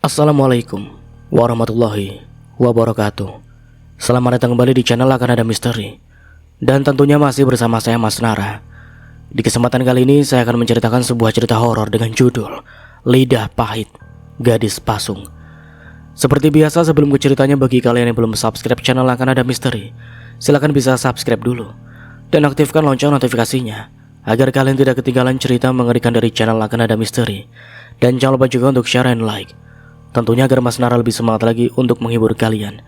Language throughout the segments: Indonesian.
Assalamualaikum warahmatullahi wabarakatuh. Selamat datang kembali di channel Akan Ada Misteri. Dan tentunya masih bersama saya Mas Nara. Di kesempatan kali ini saya akan menceritakan sebuah cerita horor dengan judul Lidah Pahit Gadis Pasung. Seperti biasa, sebelum ke ceritanya, bagi kalian yang belum subscribe channel Akan Ada Misteri, silahkan bisa subscribe dulu dan aktifkan lonceng notifikasinya agar kalian tidak ketinggalan cerita mengerikan dari channel Akan Ada Misteri. Dan jangan lupa juga untuk share and like, tentunya agar Mas Nara lebih semangat lagi untuk menghibur kalian.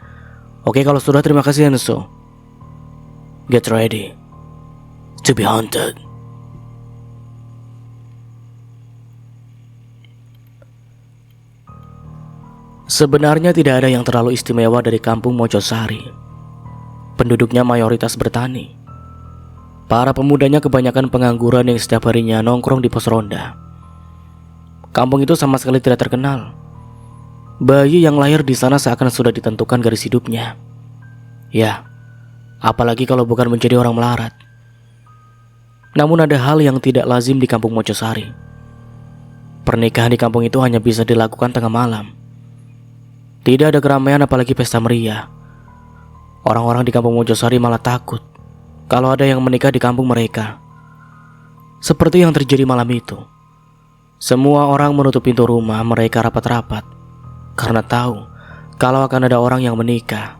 Oke, kalau sudah, terima kasih, and so get ready to be haunted. Sebenarnya tidak ada yang terlalu istimewa dari kampung Mojosari. Penduduknya mayoritas bertani. Para pemudanya kebanyakan pengangguran yang setiap harinya nongkrong di pos ronda. Kampung itu sama sekali tidak terkenal. Bayi yang lahir di sana seakan sudah ditentukan garis hidupnya. Ya, apalagi kalau bukan menjadi orang melarat. Namun ada hal yang tidak lazim di kampung Mojosari. Pernikahan di kampung itu hanya bisa dilakukan tengah malam. Tidak ada keramaian apalagi pesta meriah. Orang-orang di kampung Mojosari malah takut kalau ada yang menikah di kampung mereka. Seperti yang terjadi malam itu. Semua orang menutup pintu rumah mereka rapat-rapat karena tahu kalau akan ada orang yang menikah.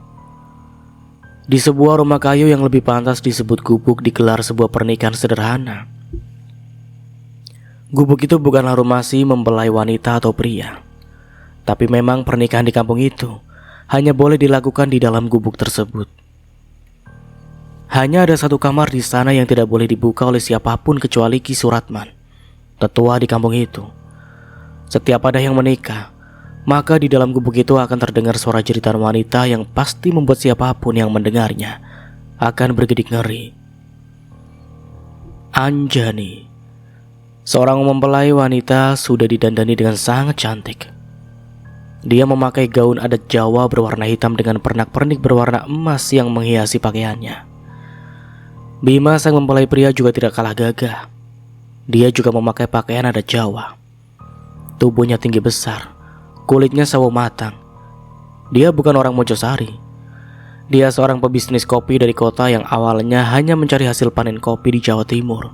Di sebuah rumah kayu yang lebih pantas disebut gubuk digelar sebuah pernikahan sederhana. Gubuk itu bukanlah rumasi mempelai wanita atau pria, tapi memang pernikahan di kampung itu hanya boleh dilakukan di dalam gubuk tersebut. Hanya ada satu kamar di sana yang tidak boleh dibuka oleh siapapun kecuali Ki Suratman, tetua di kampung itu. Setiap ada yang menikah, maka di dalam gubuk itu akan terdengar suara jeritan wanita yang pasti membuat siapapun yang mendengarnya akan bergedik ngeri. Anjani, seorang mempelai wanita, sudah didandani dengan sangat cantik. Dia memakai gaun adat Jawa berwarna hitam dengan pernak-pernik berwarna emas yang menghiasi pakaiannya. Bima sang mempelai pria juga tidak kalah gagah. Dia juga memakai pakaian adat Jawa. Tubuhnya tinggi besar, kulitnya sawo matang. Dia bukan orang Mojosari. Dia seorang pebisnis kopi dari kota yang awalnya hanya mencari hasil panen kopi di Jawa Timur.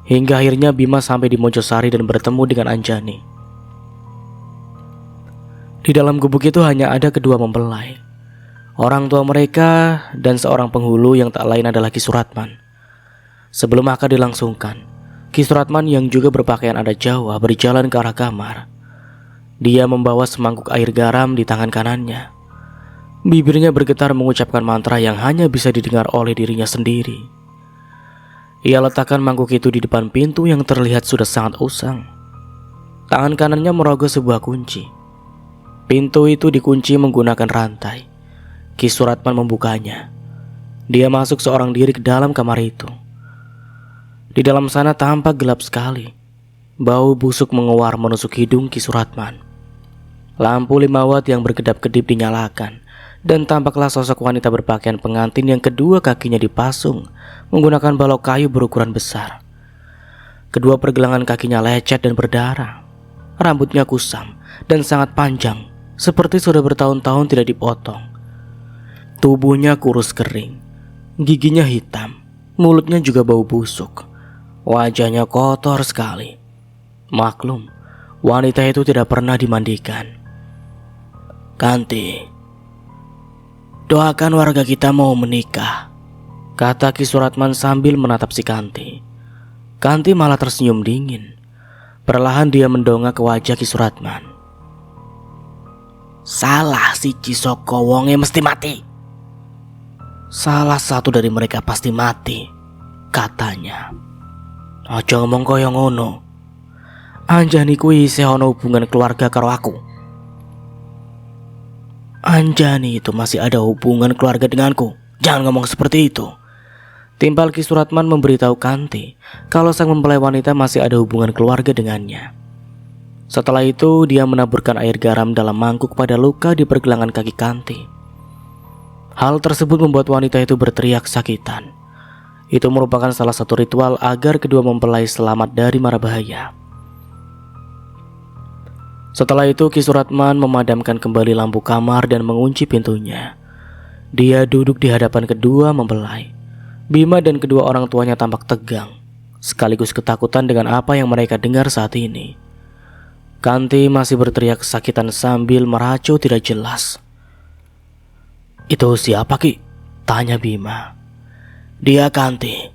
Hingga akhirnya Bima sampai di Mojosari dan bertemu dengan Anjani. Di dalam gubuk itu hanya ada kedua mempelai, orang tua mereka, dan seorang penghulu yang tak lain adalah Ki Suratman. Sebelum akad dilangsungkan, Ki Suratman yang juga berpakaian adat Jawa berjalan ke arah kamar. Dia membawa semangkuk air garam di tangan kanannya. Bibirnya bergetar mengucapkan mantra yang hanya bisa didengar oleh dirinya sendiri. Ia letakkan mangkuk itu di depan pintu yang terlihat sudah sangat usang. Tangan kanannya merogoh sebuah kunci. Pintu itu dikunci menggunakan rantai. Ki Suratman membukanya. Dia masuk seorang diri ke dalam kamar itu. Di dalam sana tampak gelap sekali. Bau busuk menguar menusuk hidung Ki Suratman. Lampu 5 watt yang berkedap-kedip dinyalakan, dan tampaklah sosok wanita berpakaian pengantin yang kedua kakinya dipasung menggunakan balok kayu berukuran besar. Kedua pergelangan kakinya lecet dan berdarah. Rambutnya kusam dan sangat panjang, seperti sudah bertahun-tahun tidak dipotong. Tubuhnya kurus kering, giginya hitam, mulutnya juga bau busuk. Wajahnya kotor sekali. Maklum, wanita itu tidak pernah dimandikan. "Kanti, doakan warga kita mau menikah," kata Ki Suratman sambil menatap si Kanti. Kanti malah tersenyum dingin. Perlahan dia mendongak ke wajah Ki Suratman. "Salah si Cisoko wonge mesti mati. Salah satu dari mereka pasti mati," katanya. "Aja ngomong koyo ngono. Anjani kuwi isih ana hubungan keluarga karo aku. Anjani itu masih ada hubungan keluarga denganku. Jangan ngomong seperti itu." Timpal Ki Suratman memberitahu Kanti kalau sang mempelai wanita masih ada hubungan keluarga dengannya. Setelah itu dia menaburkan air garam dalam mangkuk pada luka di pergelangan kaki Kanti. Hal tersebut membuat wanita itu berteriak sakitan. Itu merupakan salah satu ritual agar kedua mempelai selamat dari mara bahaya. Setelah itu Ki Suratman memadamkan kembali lampu kamar dan mengunci pintunya. Dia duduk di hadapan kedua mempelai. Bima dan kedua orang tuanya tampak tegang, sekaligus ketakutan dengan apa yang mereka dengar saat ini. Kanti masih berteriak kesakitan sambil meracu tidak jelas. "Itu siapa, Ki?" tanya Bima. "Dia Kanti."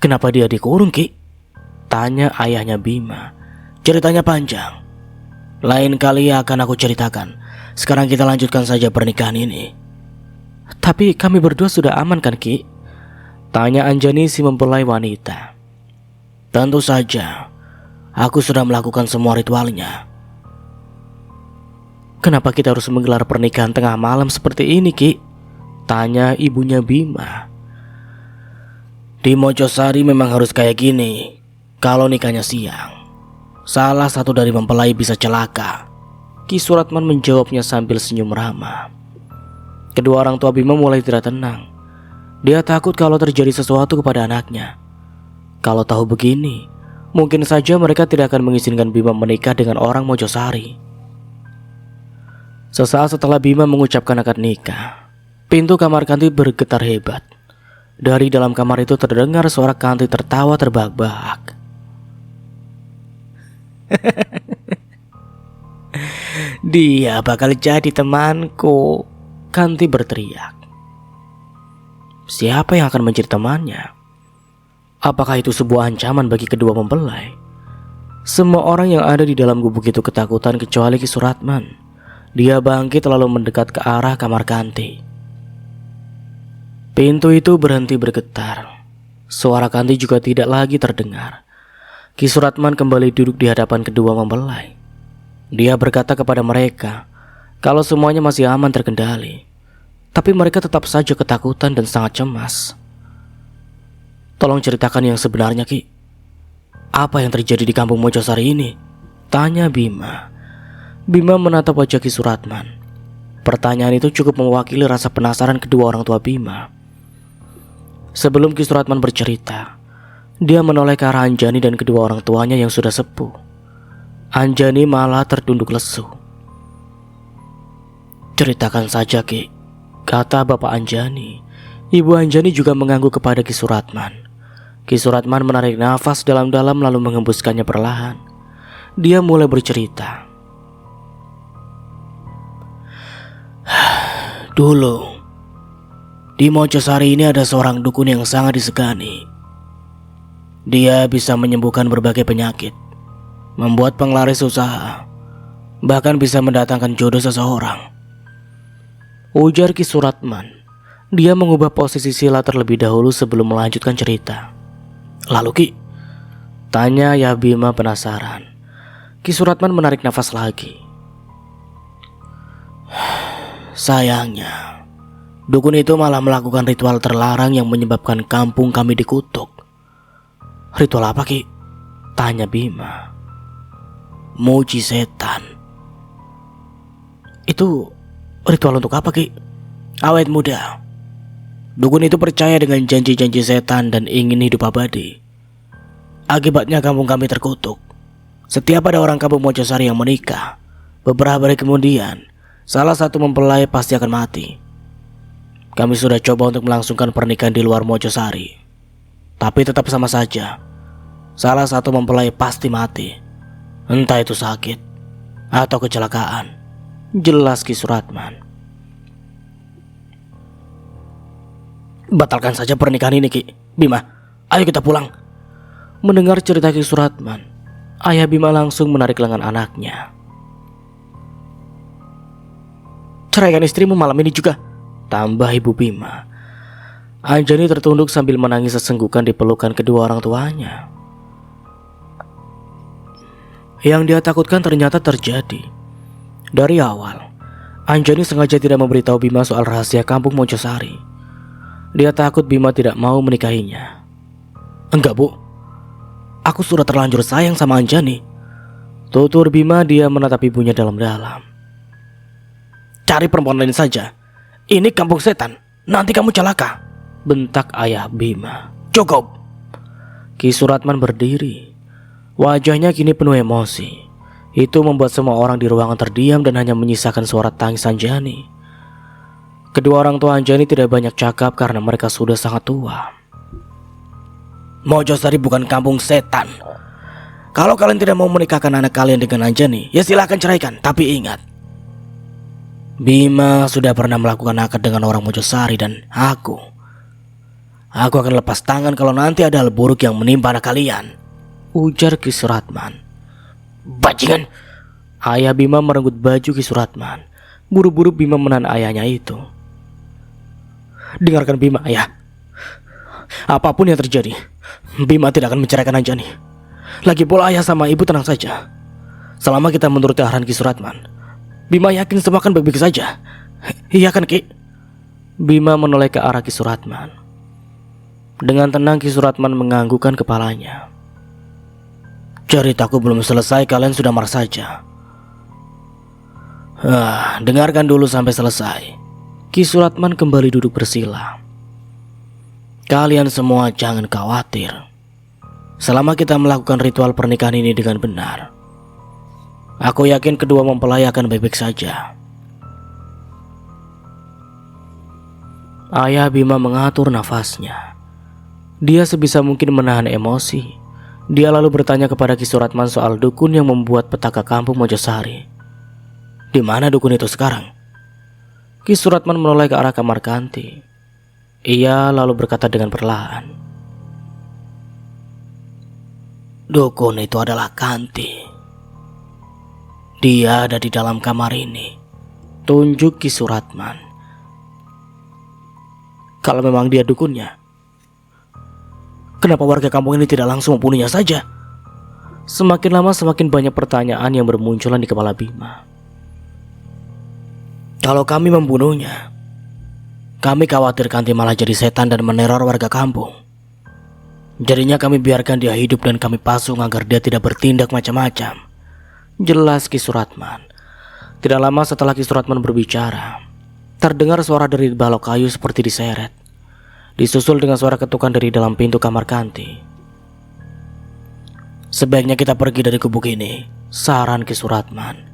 "Kenapa dia dikurung, Ki?" tanya ayahnya Bima. "Ceritanya panjang. Lain kali akan aku ceritakan. Sekarang kita lanjutkan saja pernikahan ini." "Tapi kami berdua sudah aman kan, Ki?" tanya Anjani si mempelai wanita. "Tentu saja. Aku sudah melakukan semua ritualnya." "Kenapa kita harus menggelar pernikahan tengah malam seperti ini, Ki?" tanya ibunya Bima. "Di Mojosari memang harus kayak gini. Kalau nikahnya siang, salah satu dari mempelai bisa celaka." Ki Suratman menjawabnya sambil senyum ramah. Kedua orang tua Bima mulai tidak tenang. Dia takut kalau terjadi sesuatu kepada anaknya. Kalau tahu begini, mungkin saja mereka tidak akan mengizinkan Bima menikah dengan orang Mojosari. Sesaat setelah Bima mengucapkan akad nikah, pintu kamar Kanti bergetar hebat. Dari dalam kamar itu terdengar suara Kanti tertawa terbahak-bahak. "Dia bakal jadi temanku," Kanti berteriak. Siapa yang akan menjadi temannya? Apakah itu sebuah ancaman bagi kedua mempelai? Semua orang yang ada di dalam gubuk itu ketakutan kecuali Ki Suratman. Dia bangkit lalu mendekat ke arah kamar Kanti. Pintu itu berhenti bergetar. Suara Kanti juga tidak lagi terdengar. Ki Suratman kembali duduk di hadapan kedua mempelai. Dia berkata kepada mereka kalau semuanya masih aman terkendali, tapi mereka tetap saja ketakutan dan sangat cemas. "Tolong ceritakan yang sebenarnya, Ki. Apa yang terjadi di kampung Mojosari ini?" tanya Bima. Bima menatap wajah Ki Suratman. Pertanyaan itu cukup mewakili rasa penasaran kedua orang tua Bima. Sebelum Ki Suratman bercerita, dia menoleh ke arah Anjani dan kedua orang tuanya yang sudah sepuh. Anjani malah tertunduk lesu. "Ceritakan saja, Ki," kata Bapak Anjani. Ibu Anjani juga mengangguk kepada Ki Suratman. Ki Suratman menarik nafas dalam-dalam lalu menghembuskannya perlahan. Dia mulai bercerita. "Dulu, di Mojosari ini ada seorang dukun yang sangat disegani. Dia bisa menyembuhkan berbagai penyakit, membuat penglaris usaha, bahkan bisa mendatangkan jodoh seseorang," ujar Ki Suratman. Dia mengubah posisi sila terlebih dahulu sebelum melanjutkan cerita. "Lalu, Ki?" tanya ya Bima penasaran. Ki Suratman menarik nafas lagi. "Sayangnya, dukun itu malah melakukan ritual terlarang yang menyebabkan kampung kami dikutuk." "Ritual apa, Ki?" tanya Bima. "Muji setan." "Itu ritual untuk apa, Ki?" "Awet muda, dukun itu percaya dengan janji-janji setan dan ingin hidup abadi. Akibatnya kampung kami terkutuk. Setiap ada orang kampung Mojosari yang menikah, beberapa hari kemudian salah satu mempelai pasti akan mati. Kami sudah coba untuk melangsungkan pernikahan di luar Mojosari, tapi tetap sama saja. Salah satu mempelai pasti mati, entah itu sakit atau kecelakaan," jelas Ki Suratman. "Batalkan saja pernikahan ini, Ki. Bima, ayo kita pulang." Mendengar cerita Ki Suratman, ayah Bima langsung menarik lengan anaknya. "Ceraikan istrimu malam ini juga," tambah ibu Bima. Anjani tertunduk sambil menangis sesenggukan di pelukan kedua orang tuanya. Yang dia takutkan ternyata terjadi. Dari awal, Anjani sengaja tidak memberitahu Bima soal rahasia kampung Mojosari. Dia takut Bima tidak mau menikahinya. "Enggak, Bu. Aku sudah terlanjur sayang sama Anjani," tutur Bima. Dia menatap ibunya dalam-dalam. "Cari perempuan lain saja. Ini kampung setan. Nanti kamu celaka," bentak ayah Bima. "Cukup." Ki Suratman berdiri. Wajahnya kini penuh emosi. Itu membuat semua orang di ruangan terdiam dan hanya menyisakan suara tangis Anjani. Kedua orang tua Anjani tidak banyak cakap karena mereka sudah sangat tua. Mojosari bukan kampung setan. Kalau kalian tidak mau menikahkan anak kalian dengan Anjani, ya silahkan ceraikan. Tapi ingat, Bima sudah pernah melakukan akad dengan orang Mojosari dan aku akan lepas tangan kalau nanti ada hal buruk yang menimpa anak kalian, ujar Ki Suratman. Bajingan! Ayah Bima merenggut baju Ki Suratman. Buru-buru Bima menahan ayahnya itu. Dengarkan Bima, ayah. Apapun yang terjadi, Bima tidak akan menceraikan Anjani. Lagi pula ayah sama ibu tenang saja. Selama kita menuruti arahan Ki Suratman, Bima yakin semua akan baik-baik saja. Iya kan, Ki? Bima menoleh ke arah Ki Suratman. Dengan tenang Ki Suratman menganggukkan kepalanya. Ceritaku belum selesai, kalian sudah marah saja. Dengarkan dulu sampai selesai. Ki Suratman kembali duduk bersila. Kalian semua jangan khawatir. Selama kita melakukan ritual pernikahan ini dengan benar, aku yakin kedua mempelai akan baik-baik saja. Ayah Bima mengatur nafasnya. Dia sebisa mungkin menahan emosi. Dia lalu bertanya kepada Ki Suratman soal dukun yang membuat petaka kampung Mojosari. Di mana dukun itu sekarang? Ki Suratman menoleh ke arah kamar Kanti. Ia lalu berkata dengan perlahan, dukun itu adalah Kanti. Dia ada di dalam kamar ini, tunjuk Ki Suratman. Kalau memang dia dukunnya, kenapa warga kampung ini tidak langsung membunuhnya saja? Semakin lama semakin banyak pertanyaan yang bermunculan di kepala Bima. Kalau kami membunuhnya, kami khawatir Kanti malah jadi setan dan meneror warga kampung. Jadinya kami biarkan dia hidup dan kami pasung agar dia tidak bertindak macam-macam, jelas Ki Suratman. Tidak lama setelah Ki Suratman berbicara, terdengar suara dari balok kayu seperti diseret, disusul dengan suara ketukan dari dalam pintu kamar Kanti. Sebaiknya kita pergi dari gubuk ini, saran Ki Suratman.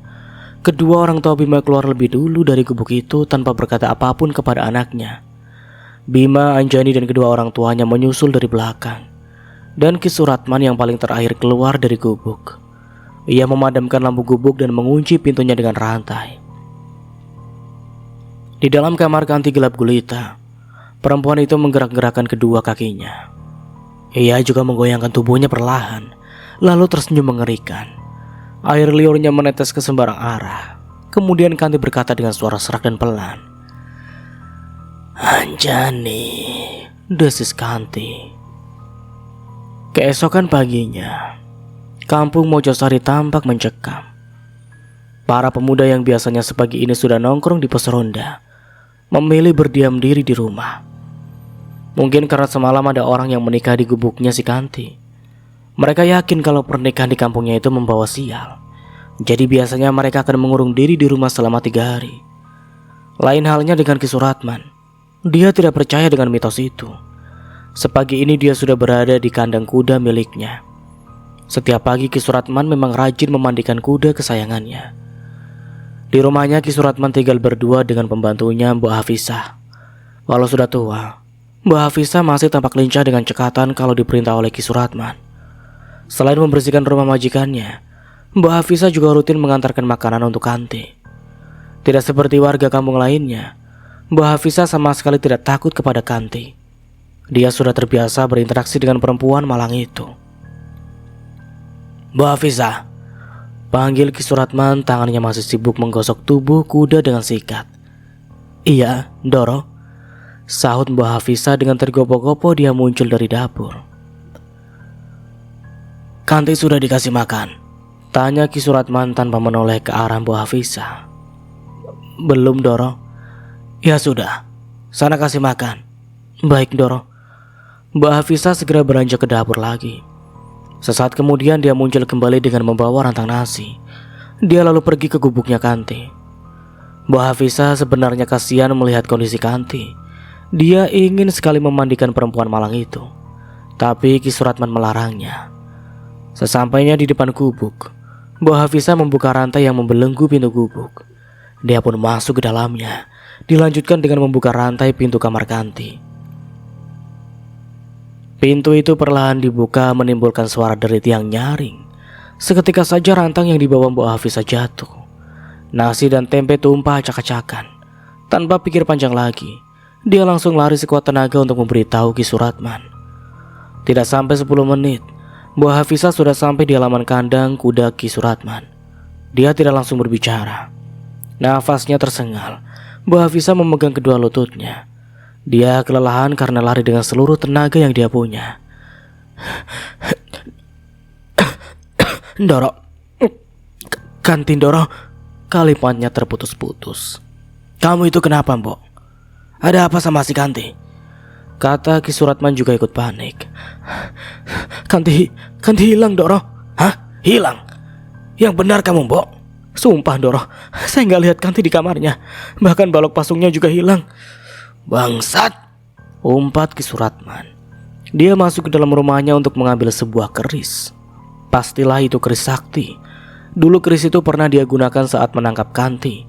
Kedua orang tua Bima keluar lebih dulu dari gubuk itu tanpa berkata apapun kepada anaknya. Bima, Anjani dan kedua orang tuanya menyusul dari belakang, dan Ki Suratman yang paling terakhir keluar dari gubuk. Ia memadamkan lampu gubuk dan mengunci pintunya dengan rantai. Di dalam kamar Kanti gelap gulita. Perempuan itu menggerak-gerakkan kedua kakinya. Ia juga menggoyangkan tubuhnya perlahan, lalu tersenyum mengerikan. Air liurnya menetes ke sembarang arah. Kemudian Kanti berkata dengan suara serak dan pelan, Anjani, desis Kanti. Keesokan paginya, kampung Mojosari tampak mencekam. Para pemuda yang biasanya sepagi ini sudah nongkrong di pos ronda, memilih berdiam diri di rumah. Mungkin karena semalam ada orang yang menikah di gubuknya si Kanti. Mereka yakin kalau pernikahan di kampungnya itu membawa sial. Jadi biasanya mereka akan mengurung diri di rumah selama 3 hari. Lain halnya dengan Ki Suratman. Dia tidak percaya dengan mitos itu. Sepagi ini dia sudah berada di kandang kuda miliknya. Setiap pagi Ki Suratman memang rajin memandikan kuda kesayangannya. Di rumahnya Ki Suratman tinggal berdua dengan pembantunya Mbak Hafisah. Walau sudah tua, Mbak Hafisah masih tampak lincah dengan cekatan kalau diperintah oleh Ki Suratman. Selain membersihkan rumah majikannya, Mbak Hafisah juga rutin mengantarkan makanan untuk Kanti. Tidak seperti warga kampung lainnya, Mbak Hafisah sama sekali tidak takut kepada Kanti. Dia sudah terbiasa berinteraksi dengan perempuan malang itu. Mbak Hafisah, panggil Ki Suratman, tangannya masih sibuk menggosok tubuh kuda dengan sikat. Iya, Doro, sahut Mbak Hafisah dengan tergopoh-gopoh. Dia muncul dari dapur. Kanti sudah dikasih makan? Tanya Ki Suratman tanpa menoleh ke arah Mbak Hafisah. Belum, Doro. Ya sudah, sana kasih makan. Baik, Doro. Mbak Hafisah segera beranjak ke dapur lagi. Sesaat kemudian dia muncul kembali dengan membawa rantang nasi. Dia lalu pergi ke gubuknya Kanti. Mbak Hafisah sebenarnya kasihan melihat kondisi Kanti. Dia ingin sekali memandikan perempuan malang itu, tapi Ki Suratman melarangnya. Sesampainya di depan gubuk, Bu Hafizah membuka rantai yang membelenggu pintu gubuk. Dia pun masuk ke dalamnya. Dilanjutkan dengan membuka rantai pintu kamar Kanti. Pintu itu perlahan dibuka menimbulkan suara derit yang nyaring. Seketika saja rantang yang dibawa Bu Hafizah jatuh. Nasi dan tempe tumpah acak-acakan. Tanpa pikir panjang lagi, dia langsung lari sekuat tenaga untuk memberitahu Ki Suratman. Tidak sampai 10 menit, Bu Hafizah sudah sampai di halaman kandang kuda Ki Suratman. Dia tidak langsung berbicara. Nafasnya tersengal. Bu Hafizah memegang kedua lututnya. Dia kelelahan karena lari dengan seluruh tenaga yang dia punya. Ndoro, Kanti Ndoro. Kalimatnya terputus-putus. Kamu itu kenapa, Mbok? Ada apa sama si Kanti? Kata Ki Suratman juga ikut panik. Kanti hilang, Ndoro. Hah? Hilang? Yang benar kamu, Mbok? Sumpah, Ndoro, saya nggak lihat Kanti di kamarnya. Bahkan balok pasungnya juga hilang. Bangsat! Umpat Ki Suratman. Dia masuk ke dalam rumahnya untuk mengambil sebuah keris. Pastilah itu keris sakti. Dulu keris itu pernah dia gunakan saat menangkap Kanti.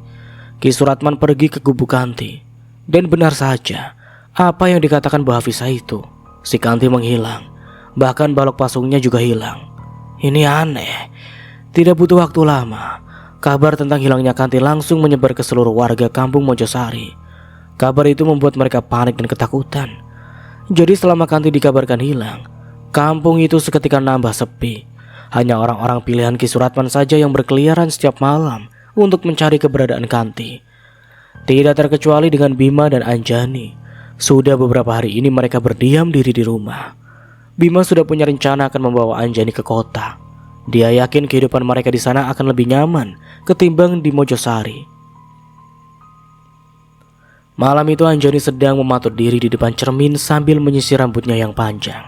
Ki Suratman pergi ke gubuk Kanti. Dan benar saja, apa yang dikatakan Bu Hafizah itu. Si Kanti menghilang. Bahkan balok pasungnya juga hilang. Ini aneh. Tidak butuh waktu lama, kabar tentang hilangnya Kanti langsung menyebar ke seluruh warga kampung Mojosari. Kabar itu membuat mereka panik dan ketakutan. Jadi selama Kanti dikabarkan hilang, kampung itu seketika nambah sepi. Hanya orang-orang pilihan Ki Suratman saja yang berkeliaran setiap malam untuk mencari keberadaan Kanti. Tidak terkecuali dengan Bima dan Anjani. Sudah beberapa hari ini mereka berdiam diri di rumah. Bima sudah punya rencana akan membawa Anjani ke kota. Dia yakin kehidupan mereka di sana akan lebih nyaman ketimbang di Mojosari. Malam itu Anjani sedang mematur diri di depan cermin sambil menyisir rambutnya yang panjang.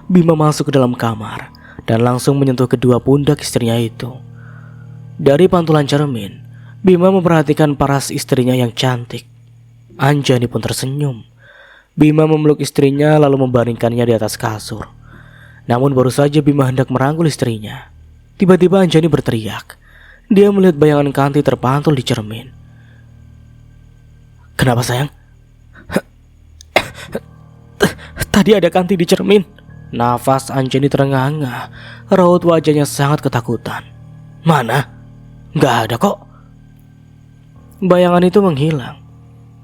Bima masuk ke dalam kamar dan langsung menyentuh kedua pundak istrinya itu. Dari pantulan cermin, Bima memperhatikan paras istrinya yang cantik. Anjani pun tersenyum. Bima memeluk istrinya lalu membaringkannya di atas kasur. Namun baru saja Bima hendak merangkul istrinya, tiba-tiba Anjani berteriak. Dia melihat bayangan Kanti terpantul di cermin. Kenapa sayang? Tadi ada Kanti di cermin. Nafas Anjani terengah-engah. Raut wajahnya sangat ketakutan. Mana? Gak ada kok. Bayangan itu menghilang.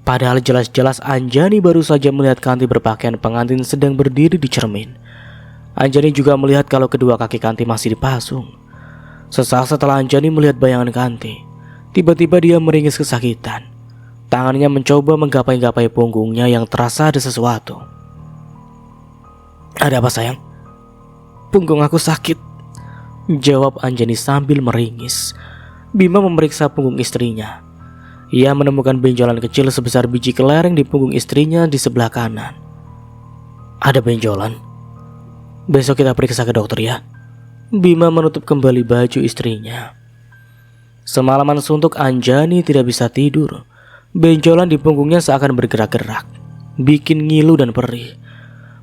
Padahal jelas-jelas Anjani baru saja melihat Kanti berpakaian pengantin sedang berdiri di cermin. Anjani juga melihat kalau kedua kaki Kanti masih dipasung. Sesaat setelah Anjani melihat bayangan Kanti, tiba-tiba dia meringis kesakitan. Tangannya mencoba menggapai-gapai punggungnya yang terasa ada sesuatu. Ada apa sayang? Punggung aku sakit, jawab Anjani sambil meringis. Bima memeriksa punggung istrinya. Ia menemukan benjolan kecil sebesar biji kelereng di punggung istrinya di sebelah kanan. Ada benjolan? Besok kita periksa ke dokter ya. Bima menutup kembali baju istrinya. Semalaman suntuk Anjani tidak bisa tidur. Benjolan di punggungnya seakan bergerak-gerak, bikin ngilu dan perih.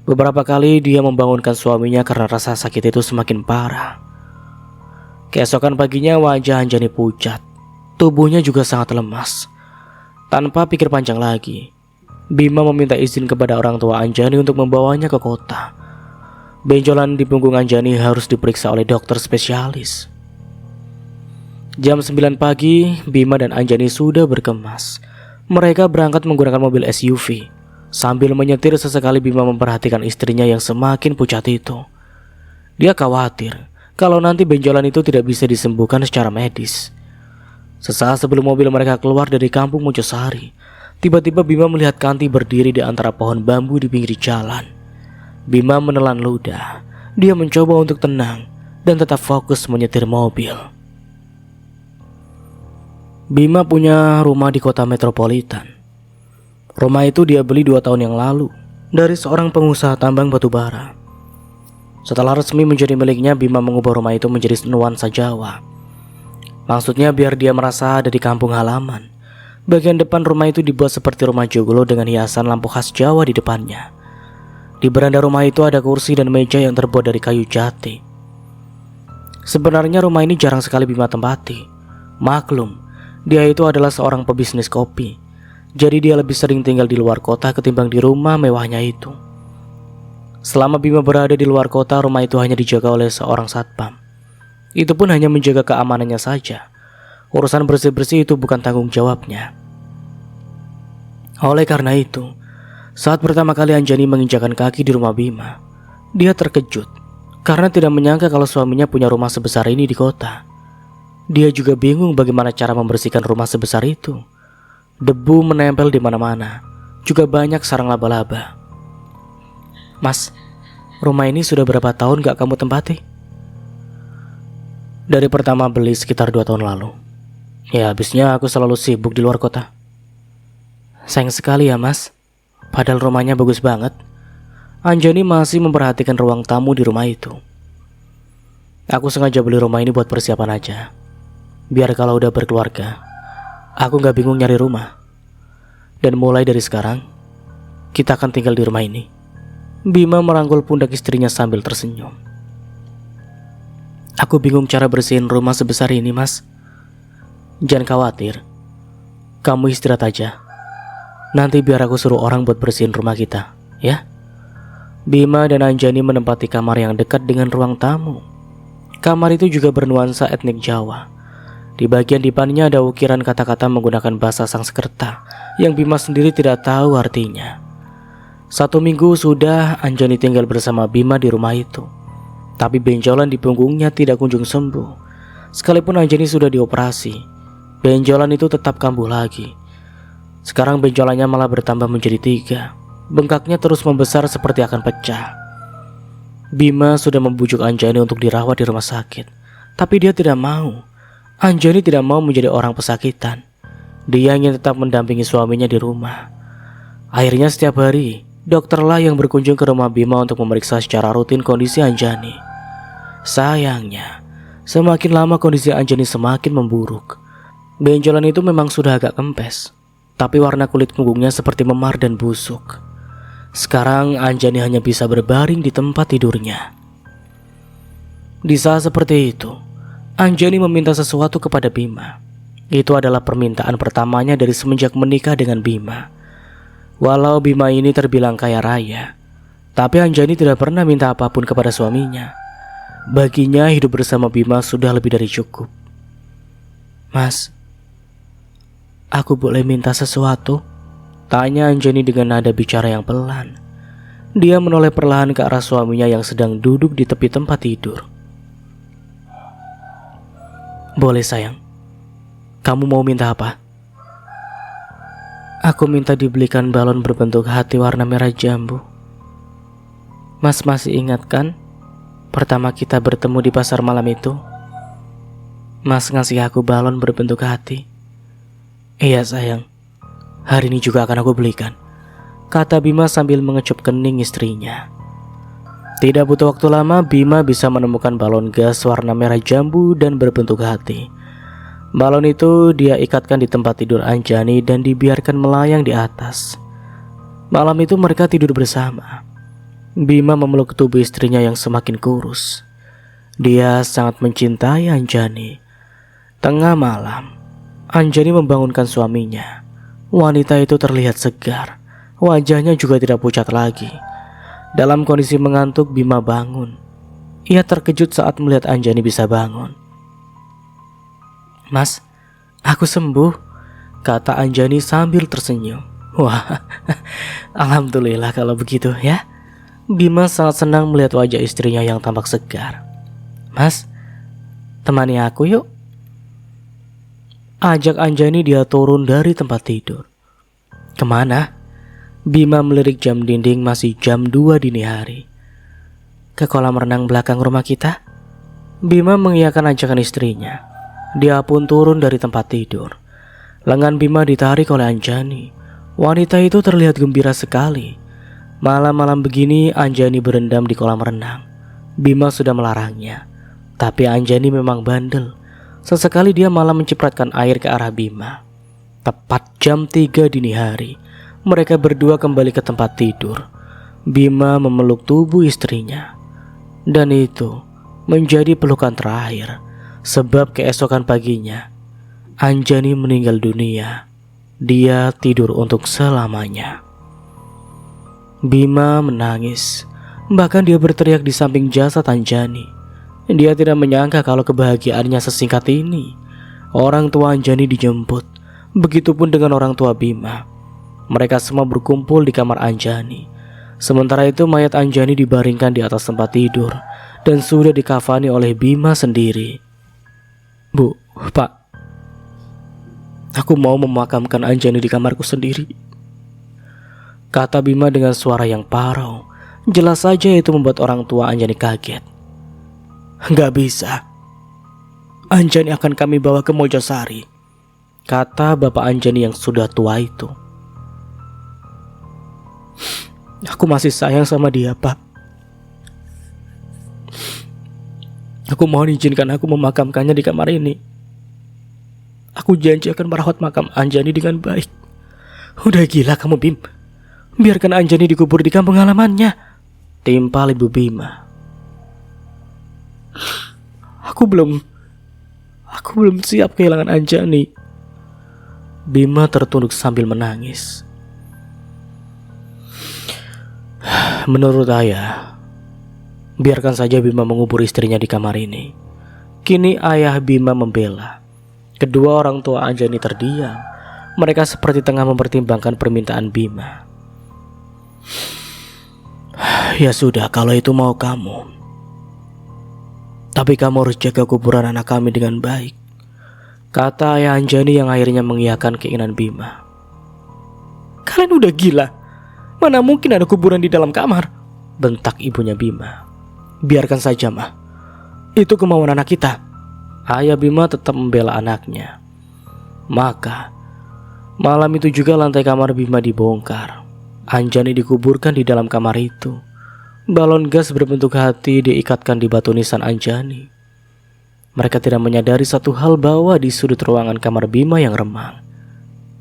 Beberapa kali dia membangunkan suaminya karena rasa sakit itu semakin parah. Keesokan paginya wajah Anjani pucat. Tubuhnya juga sangat lemas. Tanpa pikir panjang lagi, Bima meminta izin kepada orang tua Anjani untuk membawanya ke kota. Benjolan di punggung Anjani harus diperiksa oleh dokter spesialis. Jam 9 pagi, Bima dan Anjani sudah berkemas. Mereka berangkat menggunakan mobil SUV. Sambil menyetir sesekali Bima memperhatikan istrinya yang semakin pucat itu. Dia khawatir kalau nanti benjolan itu tidak bisa disembuhkan secara medis. Sesaat sebelum mobil mereka keluar dari kampung Mojosari, tiba-tiba Bima melihat Kanti berdiri di antara pohon bambu di pinggir jalan. Bima menelan ludah. Dia mencoba untuk tenang dan tetap fokus menyetir mobil. Bima punya rumah di kota metropolitan. Rumah itu dia beli 2 tahun yang lalu dari seorang pengusaha tambang batu bara. Setelah resmi menjadi miliknya, Bima mengubah rumah itu menjadi nuansa Jawa. Maksudnya biar dia merasa ada di kampung halaman. Bagian depan rumah itu dibuat seperti rumah joglo dengan hiasan lampu khas Jawa di depannya. Di beranda rumah itu ada kursi dan meja yang terbuat dari kayu jati. Sebenarnya rumah ini jarang sekali Bima tempati. Maklum, dia itu adalah seorang pebisnis kopi. Jadi dia lebih sering tinggal di luar kota ketimbang di rumah mewahnya itu. Selama Bima berada di luar kota, rumah itu hanya dijaga oleh seorang satpam. Itu pun hanya menjaga keamanannya saja. Urusan bersih-bersih itu bukan tanggung jawabnya. Oleh karena itu, saat pertama kali Anjani menginjakan kaki di rumah Bima, dia terkejut karena tidak menyangka kalau suaminya punya rumah sebesar ini di kota. Dia juga bingung bagaimana cara membersihkan rumah sebesar itu. Debu menempel di mana-mana, juga banyak sarang laba-laba. "Mas, rumah ini sudah berapa tahun gak kamu tempati?" "Dari pertama beli sekitar 2 tahun lalu. Ya habisnya aku selalu sibuk di luar kota." "Sayang sekali ya mas, padahal rumahnya bagus banget." Anjani masih memperhatikan ruang tamu di rumah itu. "Aku sengaja beli rumah ini buat persiapan aja. Biar kalau udah berkeluarga, aku gak bingung nyari rumah. Dan mulai dari sekarang, kita akan tinggal di rumah ini." Bima merangkul pundak istrinya sambil tersenyum. "Aku bingung cara bersihin rumah sebesar ini mas." "Jangan khawatir, kamu istirahat aja. Nanti biar aku suruh orang buat bersihin rumah kita, ya." Bima dan Anjani menempati kamar yang dekat dengan ruang tamu. Kamar itu juga bernuansa etnik Jawa. Di bagian depannya ada ukiran kata-kata menggunakan bahasa Sanskerta yang Bima sendiri tidak tahu artinya. 1 minggu sudah Anjani tinggal bersama Bima di rumah itu. Tapi benjolan di punggungnya tidak kunjung sembuh. Sekalipun Anjani sudah dioperasi, benjolan itu tetap kambuh lagi. Sekarang benjolannya malah bertambah menjadi 3. Bengkaknya terus membesar seperti akan pecah. Bima sudah membujuk Anjani untuk dirawat di rumah sakit, tapi dia tidak mau. Anjani tidak mau menjadi orang pesakitan. Dia ingin tetap mendampingi suaminya di rumah. Akhirnya setiap hari, dokterlah yang berkunjung ke rumah Bima untuk memeriksa secara rutin kondisi Anjani. Sayangnya, semakin lama kondisi Anjani semakin memburuk. Benjolan itu memang sudah agak kempes, tapi warna kulit punggungnya seperti memar dan busuk. Sekarang Anjani hanya bisa berbaring di tempat tidurnya. Di saat seperti itu, Anjani meminta sesuatu kepada Bima. Itu adalah permintaan pertamanya dari semenjak menikah dengan Bima. Walau Bima ini terbilang kaya raya, tapi Anjani tidak pernah minta apapun kepada suaminya. Baginya hidup bersama Bima sudah lebih dari cukup. "Mas, aku boleh minta sesuatu?" tanya Anjani dengan nada bicara yang pelan. Dia menoleh perlahan ke arah suaminya yang sedang duduk di tepi tempat tidur. "Boleh sayang. Kamu mau minta apa?" "Aku minta dibelikan balon berbentuk hati warna merah jambu. Mas masih ingat kan pertama kita bertemu di pasar malam itu? Mas ngasih aku balon berbentuk hati." "Iya sayang, hari ini juga akan aku belikan," kata Bima sambil mengecup kening istrinya. Tidak butuh waktu lama, Bima bisa menemukan balon gas warna merah jambu dan berbentuk hati. Balon itu dia ikatkan di tempat tidur Anjani dan dibiarkan melayang di atas. Malam itu mereka tidur bersama. Bima memeluk tubuh istrinya yang semakin kurus. Dia sangat mencintai Anjani. Tengah malam, Anjani membangunkan suaminya. Wanita itu terlihat segar. Wajahnya juga tidak pucat lagi. Dalam kondisi mengantuk, Bima bangun. Ia terkejut saat melihat Anjani bisa bangun. "Mas, aku sembuh," kata Anjani sambil tersenyum. "Wah, alhamdulillah kalau begitu ya." Bima sangat senang melihat wajah istrinya yang tampak segar. "Mas, temani aku yuk." Ajak Anjani, dia turun dari tempat tidur. "Kemana?" Bima melirik jam dinding, masih jam 2 dini hari. "Ke kolam renang belakang rumah kita." Bima mengiyakan ajakan istrinya. Dia pun turun dari tempat tidur. Lengan Bima ditarik oleh Anjani. Wanita itu terlihat gembira sekali. Malam-malam begini Anjani berendam di kolam renang. Bima sudah melarangnya, tapi Anjani memang bandel. Sesekali dia malah mencipratkan air ke arah Bima. Tepat jam 3 dini hari, mereka berdua kembali ke tempat tidur. Bima memeluk tubuh istrinya. Dan itu menjadi pelukan terakhir, sebab keesokan paginya Anjani meninggal dunia. Dia tidur untuk selamanya. Bima menangis, bahkan dia berteriak di samping jasad Anjani. Dia tidak menyangka kalau kebahagiaannya sesingkat ini. Orang tua Anjani dijemput, begitupun dengan orang tua Bima. Mereka semua berkumpul di kamar Anjani. Sementara itu mayat Anjani dibaringkan di atas tempat tidur dan sudah dikafani oleh Bima sendiri. "Bu, Pak, aku mau memakamkan Anjani di kamarku sendiri," kata Bima dengan suara yang parau. Jelas saja itu membuat orang tua Anjani kaget. "Gak bisa. Anjani akan kami bawa ke Mojosari," kata bapak Anjani yang sudah tua itu. "Aku masih sayang sama dia, Pak. Aku mohon izinkan aku memakamkannya di kamar ini. Aku janji akan merawat makam Anjani dengan baik." "Udah gila kamu, Bim. Biarkan Anjani dikubur di kampung halamannya," timpal Ibu Bima. Aku belum siap kehilangan Anjani." Bima tertunduk sambil menangis. "Menurut ayah, biarkan saja Bima mengubur istrinya di kamar ini." Kini ayah Bima membela. Kedua orang tua Anjani terdiam. Mereka seperti tengah mempertimbangkan permintaan Bima. "Ya sudah, kalau itu mau kamu. Tapi kamu harus jaga kuburan anak kami dengan baik," kata ayah Anjani yang akhirnya mengiyakan keinginan Bima. "Kalian udah gila. Mana mungkin ada kuburan di dalam kamar?" bentak ibunya Bima. "Biarkan saja, Mah. Itu kemauan anak kita." Ayah Bima tetap membela anaknya. Maka malam itu juga lantai kamar Bima dibongkar. Anjani dikuburkan di dalam kamar itu. Balon gas berbentuk hati diikatkan di batu nisan Anjani. Mereka tidak menyadari satu hal, bahwa di sudut ruangan kamar Bima yang remang,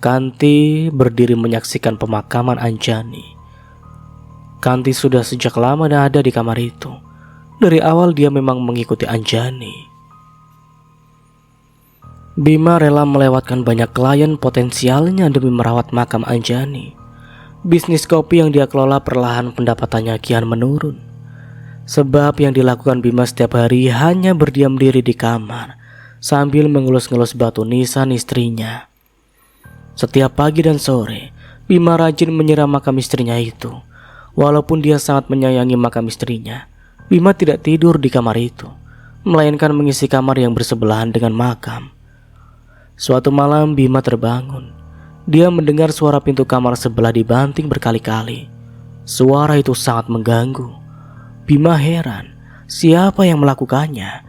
Kanti berdiri menyaksikan pemakaman Anjani. Kanti sudah sejak lama ada di kamar itu. Dari awal dia memang mengikuti Anjani. Bima rela melewatkan banyak klien potensialnya demi merawat makam Anjani. Bisnis kopi yang dia kelola perlahan pendapatannya kian menurun. Sebab yang dilakukan Bima setiap hari hanya berdiam diri di kamar sambil mengelus-ngelus batu nisan istrinya. Setiap pagi dan sore, Bima rajin menyiram makam istrinya itu. Walaupun dia sangat menyayangi makam istrinya, Bima tidak tidur di kamar itu, melainkan mengisi kamar yang bersebelahan dengan makam. Suatu malam Bima terbangun. Dia mendengar suara pintu kamar sebelah dibanting berkali-kali. Suara itu sangat mengganggu. Bima heran, siapa yang melakukannya?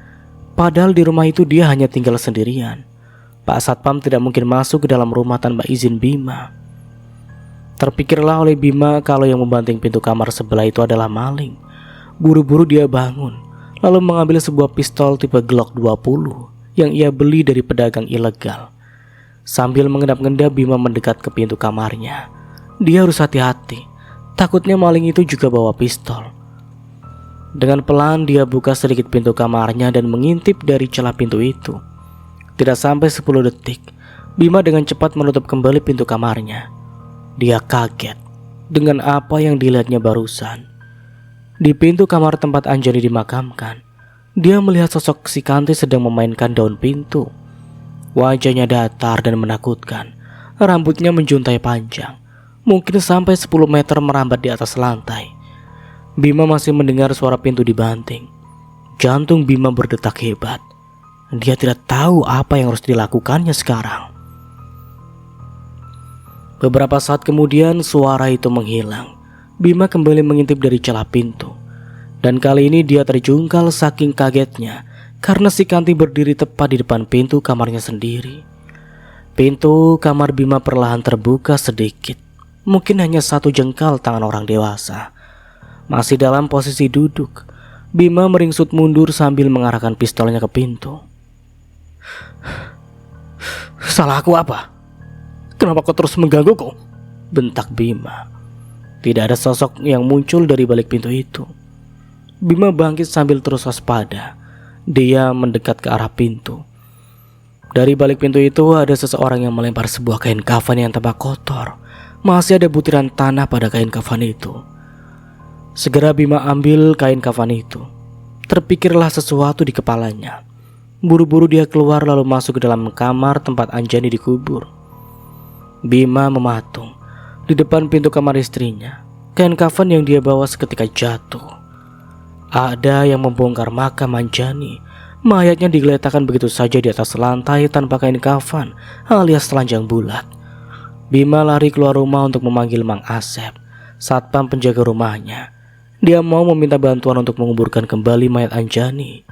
Padahal di rumah itu dia hanya tinggal sendirian. Pak Satpam tidak mungkin masuk ke dalam rumah tanpa izin Bima. Terpikirlah oleh Bima kalau yang membanting pintu kamar sebelah itu adalah maling. Buru-buru dia bangun, lalu mengambil sebuah pistol tipe Glock 20 yang ia beli dari pedagang ilegal. Sambil mengendap-endap Bima mendekat ke pintu kamarnya. Dia harus hati-hati, takutnya maling itu juga bawa pistol. Dengan pelan dia buka sedikit pintu kamarnya dan mengintip dari celah pintu itu. Tidak sampai 10 detik, Bima dengan cepat menutup kembali pintu kamarnya. Dia kaget dengan apa yang dilihatnya barusan. Di pintu kamar tempat Anjani dimakamkan, dia melihat sosok si Kanti sedang memainkan daun pintu. Wajahnya datar dan menakutkan. Rambutnya menjuntai panjang, mungkin sampai 10 meter merambat di atas lantai. Bima masih mendengar suara pintu dibanting. Jantung Bima berdetak hebat. Dia tidak tahu apa yang harus dilakukannya sekarang. Beberapa saat kemudian suara itu menghilang. Bima kembali mengintip dari celah pintu. Dan kali ini dia terjungkal saking kagetnya karena si Kanti berdiri tepat di depan pintu kamarnya sendiri. Pintu kamar Bima perlahan terbuka sedikit. Mungkin hanya 1 jengkal tangan orang dewasa. Masih dalam posisi duduk, Bima meringsut mundur sambil mengarahkan pistolnya ke pintu. "Salah aku apa? Kenapa kau terus menggangguku?" bentak Bima. Tidak ada sosok yang muncul dari balik pintu itu. Bima bangkit sambil terus waspada. Dia mendekat ke arah pintu. Dari balik pintu itu ada seseorang yang melempar sebuah kain kafan yang tampak kotor. Masih ada butiran tanah pada kain kafan itu. Segera Bima ambil kain kafan itu. Terpikirlah sesuatu di kepalanya. Buru-buru dia keluar lalu masuk ke dalam kamar tempat Anjani dikubur. Bima mematung di depan pintu kamar istrinya. Kain kafan yang dia bawa seketika jatuh. Ada yang membongkar makam Anjani. Mayatnya digeletakkan begitu saja di atas lantai tanpa kain kafan alias telanjang bulat. Bima lari keluar rumah untuk memanggil Mang Asep, satpam penjaga rumahnya. Dia mau meminta bantuan untuk menguburkan kembali mayat Anjani.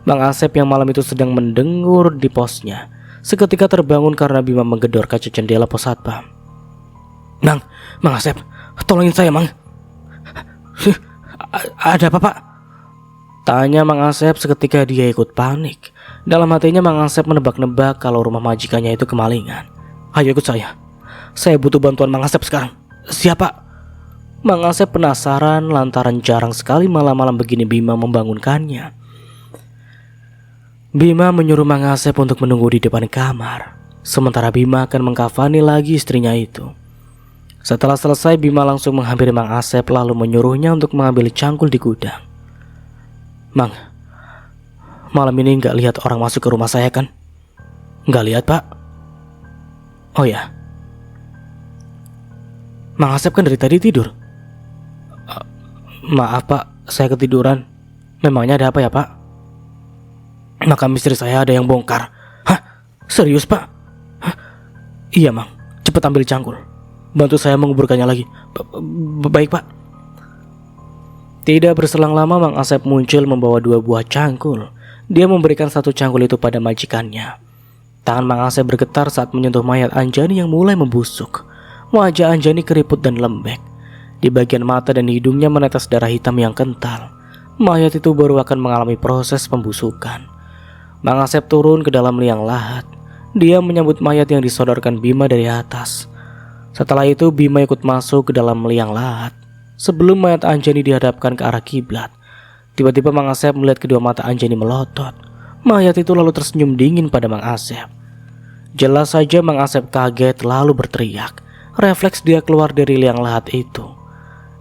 Mang Asep yang malam itu sedang mendengur di posnya, seketika terbangun karena Bima menggedor kaca jendela pos satpam. Mang Asep, tolongin saya, Mang. Ada apa, Pak? Tanya Mang Asep seketika dia ikut panik. Dalam hatinya Mang Asep menebak-nebak kalau rumah majikannya itu kemalingan. Ayo ikut saya. Saya butuh bantuan Mang Asep sekarang. Siapa? Mang Asep penasaran lantaran jarang sekali malam-malam begini Bima membangunkannya. Bima menyuruh Mang Asep untuk menunggu di depan kamar. Sementara Bima akan mengkafani lagi istrinya itu. Setelah selesai Bima langsung menghampiri Mang Asep lalu menyuruhnya untuk mengambil cangkul di gudang. Mang, malam ini gak lihat orang masuk ke rumah saya kan? Gak lihat, Pak. Oh ya, Mang Asep kan dari tadi tidur. Maaf Pak, saya ketiduran. Memangnya ada apa ya Pak? Makam istri saya ada yang bongkar. Hah? Serius Pak? Hah? Iya Mang, cepet ambil cangkul. Bantu saya menguburkannya lagi. Baik Pak. Tidak berselang lama Mang Asep muncul membawa 2 buah cangkul. Dia memberikan 1 cangkul itu pada majikannya. Tangan Mang Asep bergetar saat menyentuh mayat Anjani yang mulai membusuk. Wajah Anjani keriput dan lembek. Di bagian mata dan hidungnya menetes darah hitam yang kental. Mayat itu baru akan mengalami proses pembusukan. Mang Asep turun ke dalam liang lahat. Dia menyambut mayat yang disodorkan Bima dari atas. Setelah itu Bima ikut masuk ke dalam liang lahat. Sebelum mayat Anjani dihadapkan ke arah kiblat, tiba-tiba Mang Asep melihat kedua mata Anjani melotot. Mayat itu lalu tersenyum dingin pada Mang Asep. Jelas saja Mang Asep kaget lalu berteriak. Refleks dia keluar dari liang lahat itu.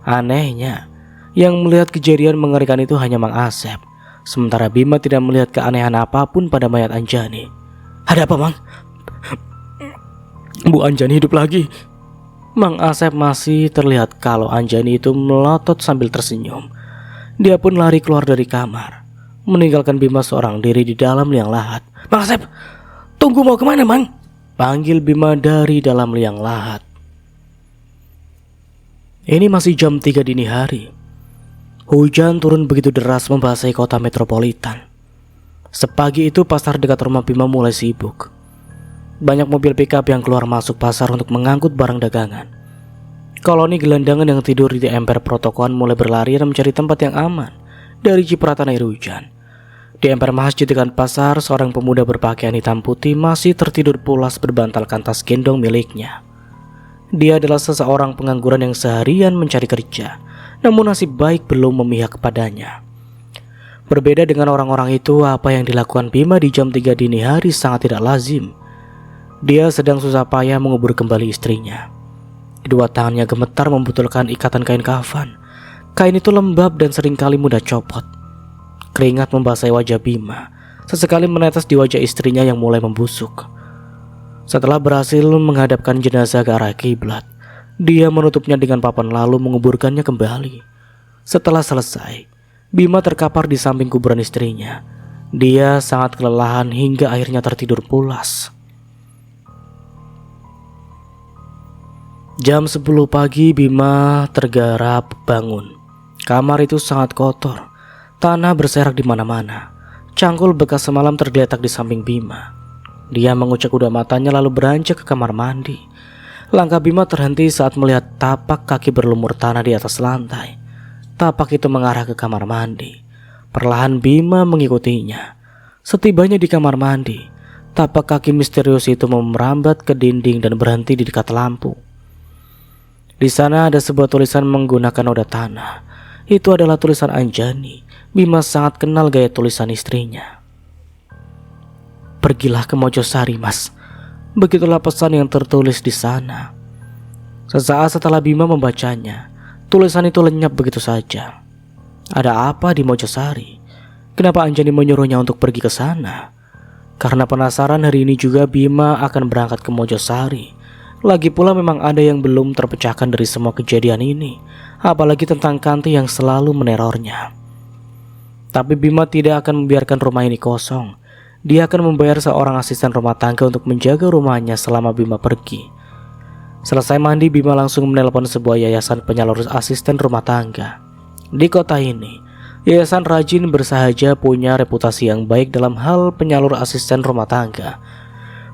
Anehnya, yang melihat kejadian mengerikan itu hanya Mang Asep. Sementara Bima tidak melihat keanehan apapun pada mayat Anjani. Ada apa, Mang? Bu Anjani hidup lagi. Mang Asep masih terlihat kalau Anjani itu melotot sambil tersenyum. Dia pun lari keluar dari kamar, meninggalkan Bima seorang diri di dalam liang lahat. Mang Asep, tunggu, mau kemana Mang? Panggil Bima dari dalam liang lahat. Ini masih jam 3 dini hari. Hujan turun begitu deras membasahi kota metropolitan. Sepagi itu pasar dekat rumah Bima mulai sibuk. Banyak mobil pickup yang keluar masuk pasar untuk mengangkut barang dagangan. Koloni gelandangan yang tidur di emper protokoan mulai berlari dan mencari tempat yang aman dari cipratan air hujan. Di emper masjid dekat pasar, seorang pemuda berpakaian hitam putih masih tertidur pulas berbantalkan tas gendong miliknya. Dia adalah seseorang pengangguran yang seharian mencari kerja, namun nasib baik belum memihak kepadanya. Berbeda dengan orang-orang itu, apa yang dilakukan Bima di jam 3 dini hari sangat tidak lazim. Dia sedang susah payah mengubur kembali istrinya. Kedua tangannya gemetar membetulkan ikatan kain kafan. Kain itu lembab dan seringkali mudah copot. Keringat membasahi wajah Bima. Sesekali menetes di wajah istrinya yang mulai membusuk. Setelah berhasil menghadapkan jenazah ke arah kiblat, dia menutupnya dengan papan lalu menguburkannya kembali. Setelah selesai, Bima terkapar di samping kuburan istrinya. Dia sangat kelelahan hingga akhirnya tertidur pulas. Jam 10 pagi Bima tergarap bangun. Kamar itu sangat kotor. Tanah berserak di mana-mana. Cangkul bekas semalam tergeletak di samping Bima. Dia mengucek kedua matanya lalu beranjak ke kamar mandi. Langkah Bima terhenti saat melihat tapak kaki berlumur tanah di atas lantai. Tapak itu mengarah ke kamar mandi. Perlahan Bima mengikutinya. Setibanya di kamar mandi, tapak kaki misterius itu merambat ke dinding dan berhenti di dekat lampu. Di sana ada sebuah tulisan menggunakan noda tanah. Itu adalah tulisan Anjani. Bima sangat kenal gaya tulisan istrinya. "Pergilah ke Mojosari, Mas." Begitulah pesan yang tertulis di sana. Sesaat setelah Bima membacanya, tulisan itu lenyap begitu saja. Ada apa di Mojosari? Kenapa Anjani menyuruhnya untuk pergi ke sana? Karena penasaran, hari ini juga Bima akan berangkat ke Mojosari. Lagi pula memang ada yang belum terpecahkan dari semua kejadian ini, apalagi tentang Kanti yang selalu menerornya. Tapi Bima tidak akan membiarkan rumah ini kosong. Dia akan membayar seorang asisten rumah tangga untuk menjaga rumahnya selama Bima pergi. Selesai mandi, Bima langsung menelpon sebuah yayasan penyalur asisten rumah tangga. Di kota ini, Yayasan Rajin Bersahaja punya reputasi yang baik dalam hal penyalur asisten rumah tangga.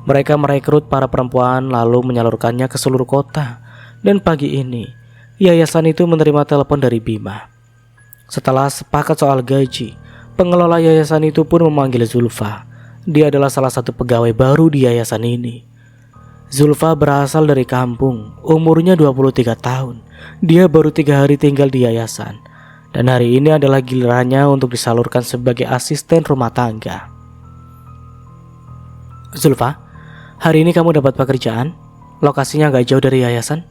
Mereka merekrut para perempuan lalu menyalurkannya ke seluruh kota. Dan pagi ini, yayasan itu menerima telepon dari Bima. Setelah sepakat soal gaji, pengelola yayasan itu pun memanggil Zulfa. Dia adalah salah satu pegawai baru di yayasan ini. Zulfa berasal dari kampung, umurnya 23 tahun. Dia baru 3 hari tinggal di yayasan. Dan hari ini adalah gilirannya untuk disalurkan sebagai asisten rumah tangga. "Zulfa, hari ini kamu dapat pekerjaan? Lokasinya gak jauh dari yayasan?"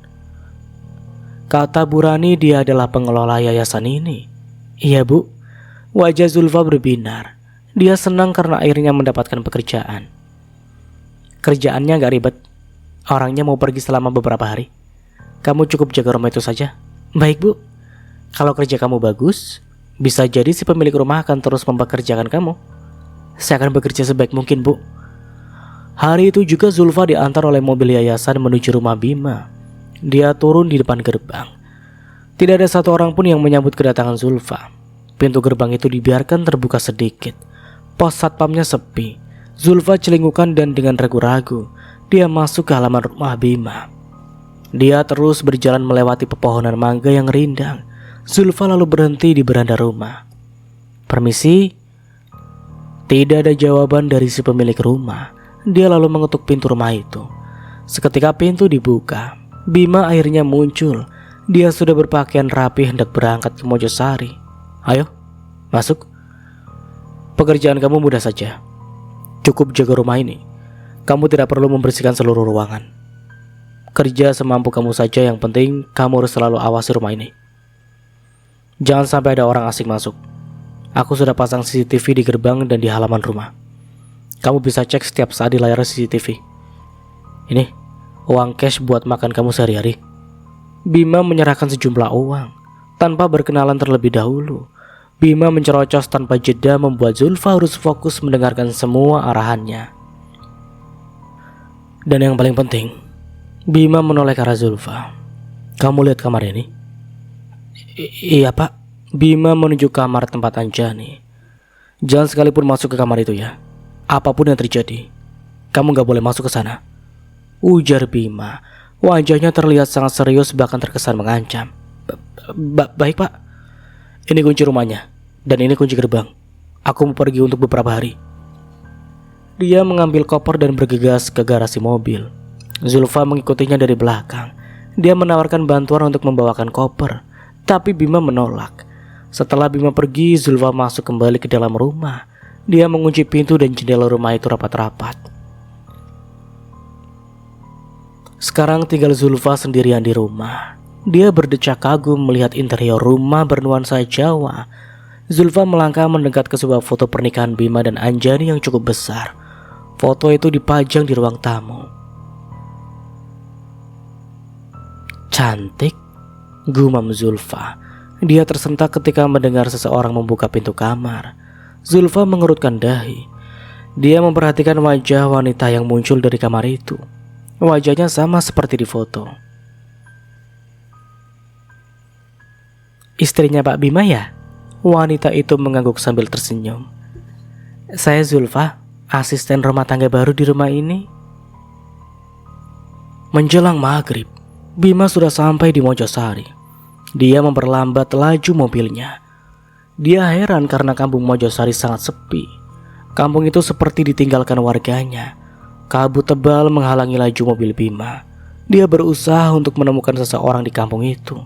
Kata Bu Rani, dia adalah pengelola yayasan ini. "Iya, Bu." Wajah Zulfa berbinar. Dia senang karena akhirnya mendapatkan pekerjaan. "Kerjaannya gak ribet. Orangnya mau pergi selama beberapa hari. Kamu cukup jaga rumah itu saja." "Baik, Bu. Kalau kerja kamu bagus, bisa jadi si pemilik rumah akan terus mempekerjakan kamu." "Saya akan bekerja sebaik mungkin, Bu." Hari itu juga Zulfa diantar oleh mobil yayasan menuju rumah Bima. Dia turun di depan gerbang. Tidak ada satu orang pun yang menyambut kedatangan Zulfa. Pintu gerbang itu dibiarkan terbuka sedikit. Pos satpamnya sepi. Zulfa celingukan dan dengan ragu-ragu dia masuk ke halaman rumah Bima. Dia terus berjalan melewati pepohonan mangga yang rindang. Zulfa lalu berhenti di beranda rumah. "Permisi." Tidak ada jawaban dari si pemilik rumah. Dia lalu mengetuk pintu rumah itu. Seketika pintu dibuka. Bima akhirnya muncul. Dia sudah berpakaian rapi hendak berangkat ke Mojosari. "Ayo, masuk. Pekerjaan kamu mudah saja. Cukup jaga rumah ini. Kamu tidak perlu membersihkan seluruh ruangan. Kerja semampu kamu saja, yang penting kamu harus selalu awasi rumah ini. Jangan sampai ada orang asing masuk. Aku sudah pasang CCTV di gerbang dan di halaman rumah. Kamu bisa cek setiap saat di layar CCTV. Ini uang cash buat makan kamu sehari-hari." Bima menyerahkan sejumlah uang tanpa berkenalan terlebih dahulu. Bima mencerocos tanpa jeda membuat Zulfa harus fokus mendengarkan semua arahannya. Dan yang paling penting, Bima menoleh ke arah Zulfa. "Kamu lihat kamar ini?" Iya, Pak." Bima menuju kamar tempat Anjani. "Jangan sekalipun masuk ke kamar itu ya. Apapun yang terjadi, kamu gak boleh masuk ke sana," ujar Bima. Wajahnya terlihat sangat serius, bahkan terkesan mengancam. Baik, Pak. Ini kunci rumahnya, dan ini kunci gerbang. Aku mau pergi untuk beberapa hari." Dia mengambil koper dan bergegas ke garasi mobil. Zulfa mengikutinya dari belakang. Dia menawarkan bantuan untuk membawakan koper, tapi Bima menolak. Setelah Bima pergi, Zulfa masuk kembali ke dalam rumah. Dia mengunci pintu dan jendela rumah itu rapat-rapat. Sekarang tinggal Zulfa sendirian di rumah. Dia berdecak kagum melihat interior rumah bernuansa Jawa. Zulfa melangkah mendekat ke sebuah foto pernikahan Bima dan Anjani yang cukup besar. Foto itu dipajang di ruang tamu. "Cantik," gumam Zulfa. Dia tersentak ketika mendengar seseorang membuka pintu kamar. Zulfa mengerutkan dahi. Dia memperhatikan wajah wanita yang muncul dari kamar itu. Wajahnya sama seperti di foto. "Istrinya Pak Bima ya?" Wanita itu mengangguk sambil tersenyum. "Saya Zulfa, asisten rumah tangga baru di rumah ini." Menjelang maghrib, Bima sudah sampai di Mojosari. Dia memperlambat laju mobilnya. Dia heran karena kampung Mojosari sangat sepi. Kampung itu seperti ditinggalkan warganya. Kabut tebal menghalangi laju mobil Bima. Dia berusaha untuk menemukan seseorang di kampung itu,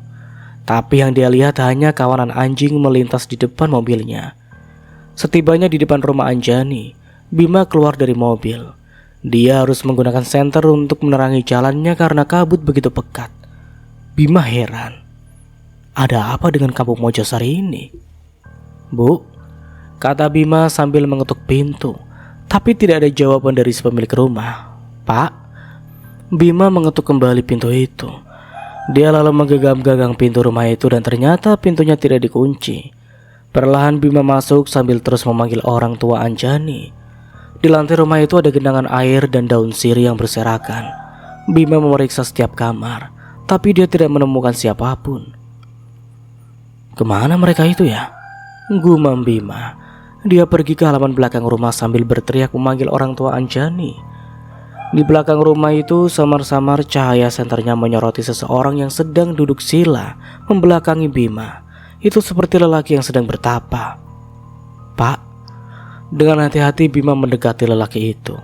Tapi yang dia lihat hanya kawanan anjing melintas di depan mobilnya. Setibanya di depan rumah Anjani, Bima keluar dari mobil. Dia harus menggunakan senter untuk menerangi jalannya karena kabut begitu pekat. Bima heran. Ada apa dengan kampung Mojosari ini? Bu, kata Bima sambil mengetuk pintu. Tapi tidak ada jawaban dari si pemilik rumah. Pak, Bima mengetuk kembali pintu itu. Dia lalu menggenggam-genggam pintu rumah itu dan ternyata pintunya tidak dikunci. Perlahan Bima masuk sambil terus memanggil orang tua Anjani. Di lantai rumah itu ada genangan air dan daun sirih yang berserakan. Bima memeriksa setiap kamar, tapi dia tidak menemukan siapapun. Kemana mereka itu ya? Gumam Bima. Dia pergi ke halaman belakang rumah sambil berteriak memanggil orang tua Anjani. Di belakang rumah itu samar-samar cahaya senternya menyoroti seseorang yang sedang duduk sila membelakangi Bima. Itu seperti lelaki yang sedang bertapa. Pak, dengan hati-hati Bima mendekati lelaki itu.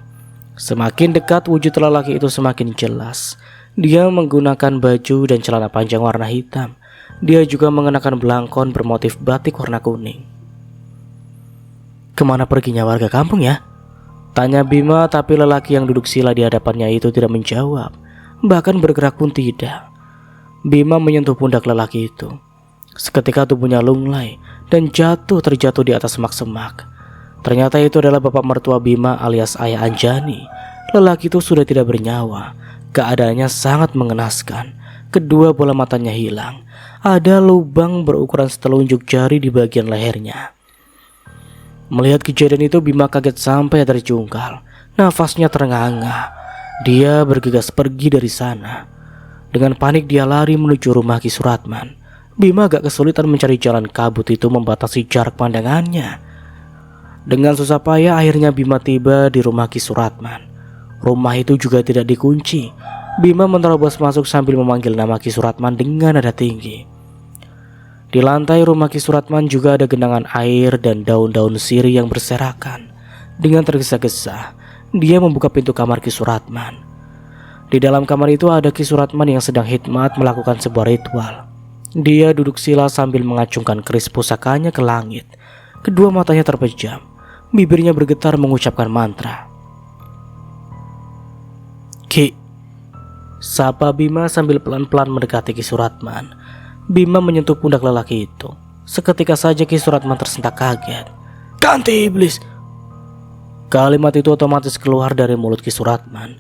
Semakin dekat wujud lelaki itu semakin jelas. Dia menggunakan baju dan celana panjang warna hitam. Dia juga mengenakan belangkon bermotif batik warna kuning. Kemana perginya warga kampung ya? Tanya Bima, tapi lelaki yang duduk sila di hadapannya itu tidak menjawab. Bahkan bergerak pun tidak. Bima menyentuh pundak lelaki itu. Seketika tubuhnya lunglai dan terjatuh di atas semak-semak. Ternyata itu adalah bapak mertua Bima alias ayah Anjani. Lelaki itu sudah tidak bernyawa. Keadaannya sangat mengenaskan. Kedua bola matanya hilang. Ada lubang berukuran setelunjuk jari di bagian lehernya. Melihat kejadian itu Bima kaget sampai terjungkal. Nafasnya terengah-engah. Dia bergegas pergi dari sana. Dengan panik dia lari menuju rumah Ki Suratman. Bima agak kesulitan mencari jalan kabut itu membatasi jarak pandangannya. Dengan susah payah akhirnya Bima tiba di rumah Ki Suratman. Rumah itu juga tidak dikunci. Bima menerobos masuk sambil memanggil nama Ki Suratman dengan nada tinggi. Di lantai rumah Ki Suratman juga ada genangan air dan daun-daun sirih yang berserakan. Dengan tergesa-gesa, dia membuka pintu kamar Ki Suratman. Di dalam kamar itu ada Ki Suratman yang sedang hikmat melakukan sebuah ritual. Dia duduk sila sambil mengacungkan keris pusakanya ke langit. Kedua matanya terpejam. Bibirnya bergetar mengucapkan mantra. Ki, sapa Bima sambil pelan-pelan mendekati Ki Suratman. Bima menyentuh pundak lelaki itu. Seketika saja Ki Suratman tersentak kaget. Kanti iblis! Kalimat itu otomatis keluar dari mulut Ki Suratman.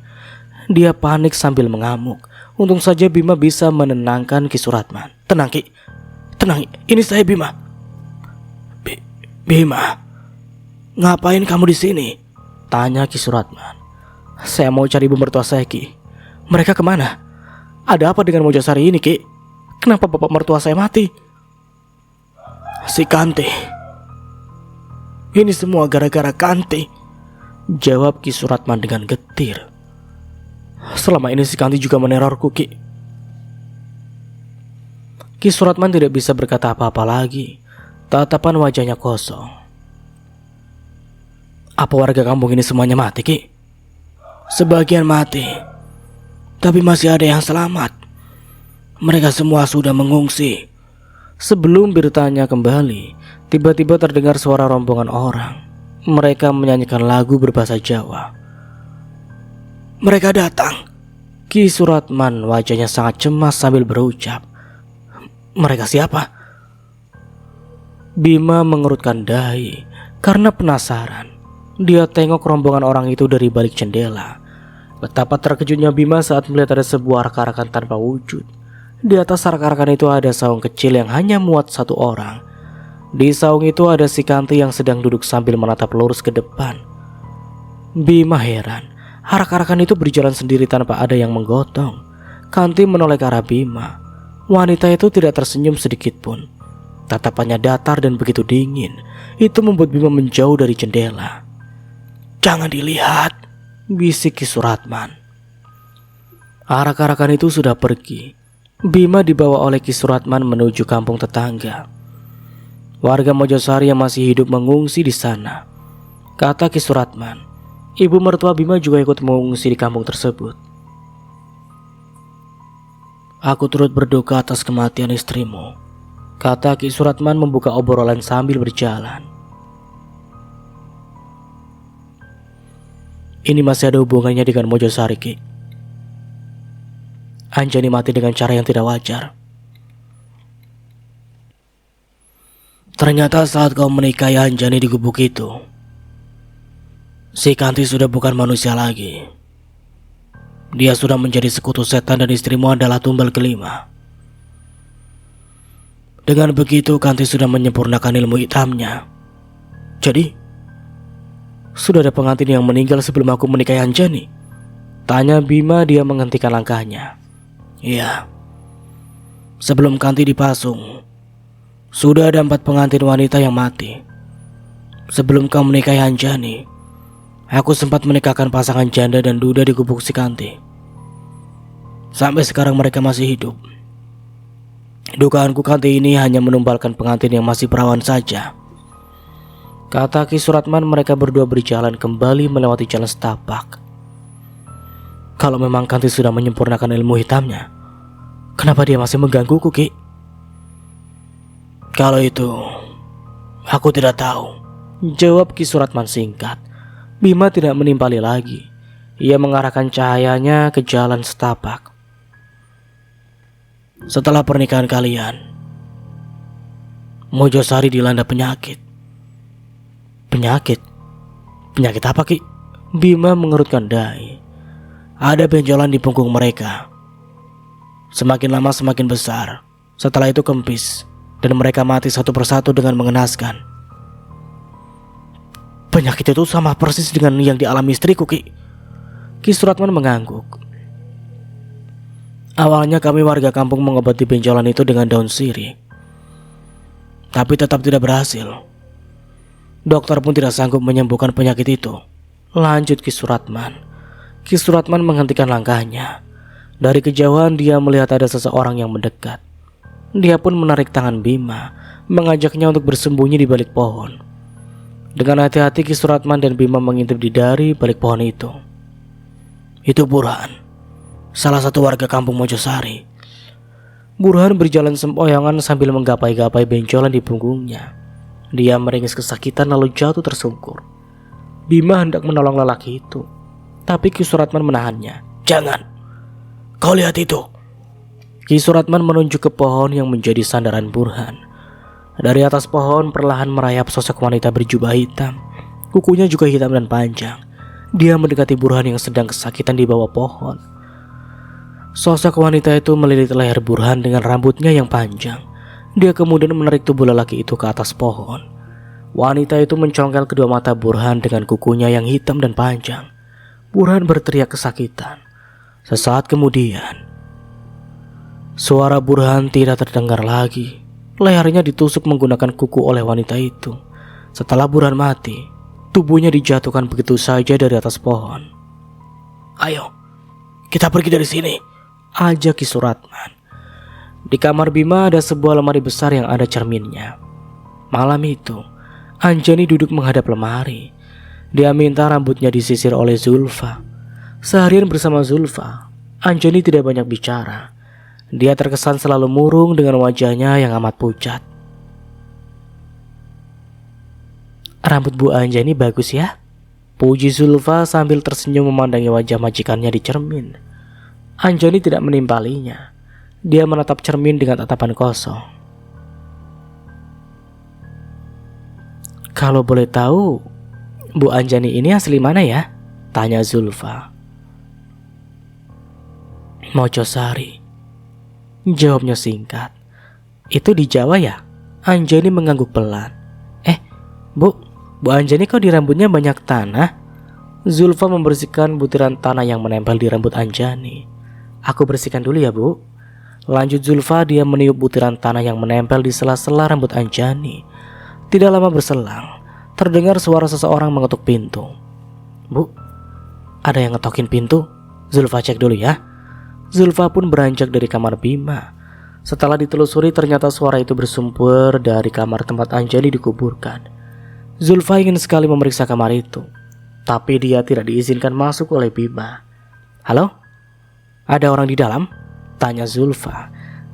Dia panik sambil mengamuk. Untung saja Bima bisa menenangkan Ki Suratman. Tenang Ki, tenang, ini saya Bima. Bima, ngapain kamu di sini? Tanya Ki Suratman. Saya mau cari ibu mertua saya Ki. Mereka kemana? Ada apa dengan Mojosari ini Ki? Kenapa bapak mertua saya mati? Si Kanti. Ini semua gara-gara Kanti, jawab Ki Suratman dengan getir. Selama ini si Kanti juga menerorku Ki. Ki Suratman tidak bisa berkata apa-apa lagi. Tatapan wajahnya kosong. Apa warga kampung ini semuanya mati Ki? Sebagian mati, tapi masih ada yang selamat. Mereka semua sudah mengungsi. Sebelum bertanya kembali, tiba-tiba terdengar suara rombongan orang. Mereka menyanyikan lagu berbahasa Jawa. Mereka datang. Ki Suratman wajahnya sangat cemas sambil berucap. Mereka siapa? Bima mengerutkan dahi karena penasaran. Dia tengok rombongan orang itu dari balik jendela. Betapa terkejutnya Bima saat melihat ada sebuah arak-arakan tanpa wujud. Di atas arak-arakan itu ada saung kecil yang hanya muat satu orang. Di saung itu ada si Kanti yang sedang duduk sambil menatap lurus ke depan. Bima heran. Arak-arakan itu berjalan sendiri tanpa ada yang menggotong. Kanti menoleh ke arah Bima. Wanita itu tidak tersenyum sedikit pun. Tatapannya datar dan begitu dingin. Itu membuat Bima menjauh dari jendela. Jangan dilihat, bisik Ki Suratman. Arak-arakan itu sudah pergi. Bima dibawa oleh Ki Suratman menuju kampung tetangga. Warga Mojosari yang masih hidup mengungsi di sana. Kata Ki Suratman, ibu mertua Bima juga ikut mengungsi di kampung tersebut. Aku turut berduka atas kematian istrimu, kata Ki Suratman membuka obrolan sambil berjalan. Ini masih ada hubungannya dengan Mojosari, Ki. Anjani mati dengan cara yang tidak wajar. Ternyata saat kau menikahi Anjani di gubuk itu, si Kanti sudah bukan manusia lagi. Dia sudah menjadi sekutu setan dan istrimu adalah tumbal kelima. Dengan begitu Kanti sudah menyempurnakan ilmu hitamnya. Jadi, sudah ada pengantin yang meninggal sebelum aku menikahi Anjani? Tanya Bima, dia menghentikan langkahnya. Iya. Sebelum Kanti dipasung, sudah ada 4 pengantin wanita yang mati. Sebelum kau menikahi Anjani, aku sempat menikahkan pasangan janda dan duda di gubuk si Kanti. Sampai sekarang mereka masih hidup. Dugaanku Kanti ini hanya menumbalkan pengantin yang masih perawan saja. Kata Ki Suratman. Mereka berdua berjalan kembali melewati jalan setapak. Kalau memang Kanti sudah menyempurnakan ilmu hitamnya, kenapa dia masih menggangguku, Ki? Kalau itu, aku tidak tahu, jawab Ki Suratman singkat. Bima tidak menimpali lagi. Ia mengarahkan cahayanya ke jalan setapak. Setelah pernikahan kalian, Mojosari dilanda penyakit. Penyakit? Penyakit apa, Ki? Bima mengerutkan dahi. Ada benjolan di punggung mereka. Semakin lama semakin besar. Setelah itu kempis, dan mereka mati satu persatu dengan mengenaskan. Penyakit itu sama persis dengan yang dialami istriku, Ki. Ki Suratman mengangguk. Awalnya kami warga kampung mengobati benjolan itu dengan daun sirih, tapi tetap tidak berhasil. Dokter pun tidak sanggup menyembuhkan penyakit itu, lanjut Ki Suratman. Ki Suratman menghentikan langkahnya. Dari kejauhan dia melihat ada seseorang yang mendekat. Dia pun menarik tangan Bima, mengajaknya untuk bersembunyi di balik pohon. Dengan hati-hati Ki Suratman dan Bima mengintip di dari balik pohon itu. Itu Burhan, salah satu warga kampung Mojosari. Burhan berjalan sempoyongan sambil menggapai-gapai benjolan di punggungnya. Dia meringis kesakitan lalu jatuh tersungkur. Bima hendak menolong lelaki itu, tapi Ki Suratman menahannya. Jangan, kau lihat itu. Ki Suratman menunjuk ke pohon yang menjadi sandaran Burhan. Dari atas pohon perlahan merayap sosok wanita berjubah hitam. Kukunya juga hitam dan panjang. Dia mendekati Burhan yang sedang kesakitan di bawah pohon. Sosok wanita itu melilit leher Burhan dengan rambutnya yang panjang. Dia kemudian menarik tubuh lelaki itu ke atas pohon. Wanita itu mencongkel kedua mata Burhan dengan kukunya yang hitam dan panjang. Burhan berteriak kesakitan. Sesaat kemudian, suara Burhan tidak terdengar lagi. Lehernya ditusuk menggunakan kuku oleh wanita itu. Setelah Burhan mati, tubuhnya dijatuhkan begitu saja dari atas pohon. Ayo, kita pergi dari sini, ajak Ki Suratman. Di kamar Bima ada sebuah lemari besar yang ada cerminnya. Malam itu, Anjani duduk menghadap lemari. Dia minta rambutnya disisir oleh Zulfa. Seharian bersama Zulfa, Anjani tidak banyak bicara. Dia terkesan selalu murung dengan wajahnya yang amat pucat. Rambut Bu Anjani bagus ya, puji Zulfa sambil tersenyum memandangi wajah majikannya di cermin. Anjani tidak menimpalinya. Dia menatap cermin dengan tatapan kosong. Kalau boleh tahu, Bu Anjani ini asli mana ya? Tanya Zulfa. Mojosari, jawabnya singkat. Itu di Jawa ya? Anjani mengangguk pelan. Bu Anjani kok di rambutnya banyak tanah? Zulfa membersihkan butiran tanah yang menempel di rambut Anjani. Aku bersihkan dulu ya, Bu. Lanjut Zulfa, dia meniup butiran tanah yang menempel di sela-sela rambut Anjani. Tidak lama berselang, terdengar suara seseorang mengetuk pintu. Bu, ada yang ngetokin pintu? Zulfa cek dulu ya. Zulfa pun beranjak dari kamar Bima. Setelah ditelusuri ternyata suara itu bersumber dari kamar tempat Anjani dikuburkan. Zulfa ingin sekali memeriksa kamar itu, tapi dia tidak diizinkan masuk oleh Bima. Halo? Ada orang di dalam? Tanya Zulfa.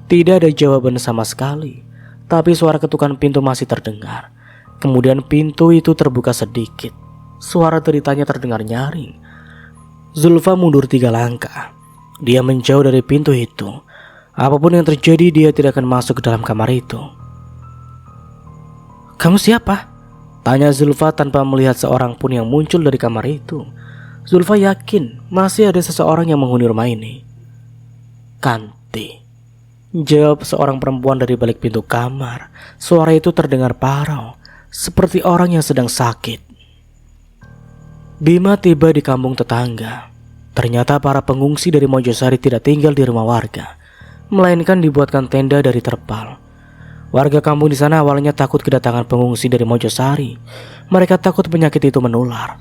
Tidak ada jawaban sama sekali, tapi suara ketukan pintu masih terdengar. Kemudian pintu itu terbuka sedikit. Suara deritanya terdengar nyaring. Zulfa mundur 3 langkah. Dia menjauh dari pintu itu. Apapun yang terjadi, dia tidak akan masuk ke dalam kamar itu. "Kamu siapa?" tanya Zulfa tanpa melihat seorang pun yang muncul dari kamar itu. Zulfa yakin masih ada seseorang yang menghuni rumah ini. "Kanti," jawab seorang perempuan dari balik pintu kamar. Suara itu terdengar parau, seperti orang yang sedang sakit. Bima tiba di kampung tetangga. Ternyata para pengungsi dari Mojosari tidak tinggal di rumah warga, melainkan dibuatkan tenda dari terpal. Warga kampung di sana awalnya takut kedatangan pengungsi dari Mojosari. Mereka takut penyakit itu menular.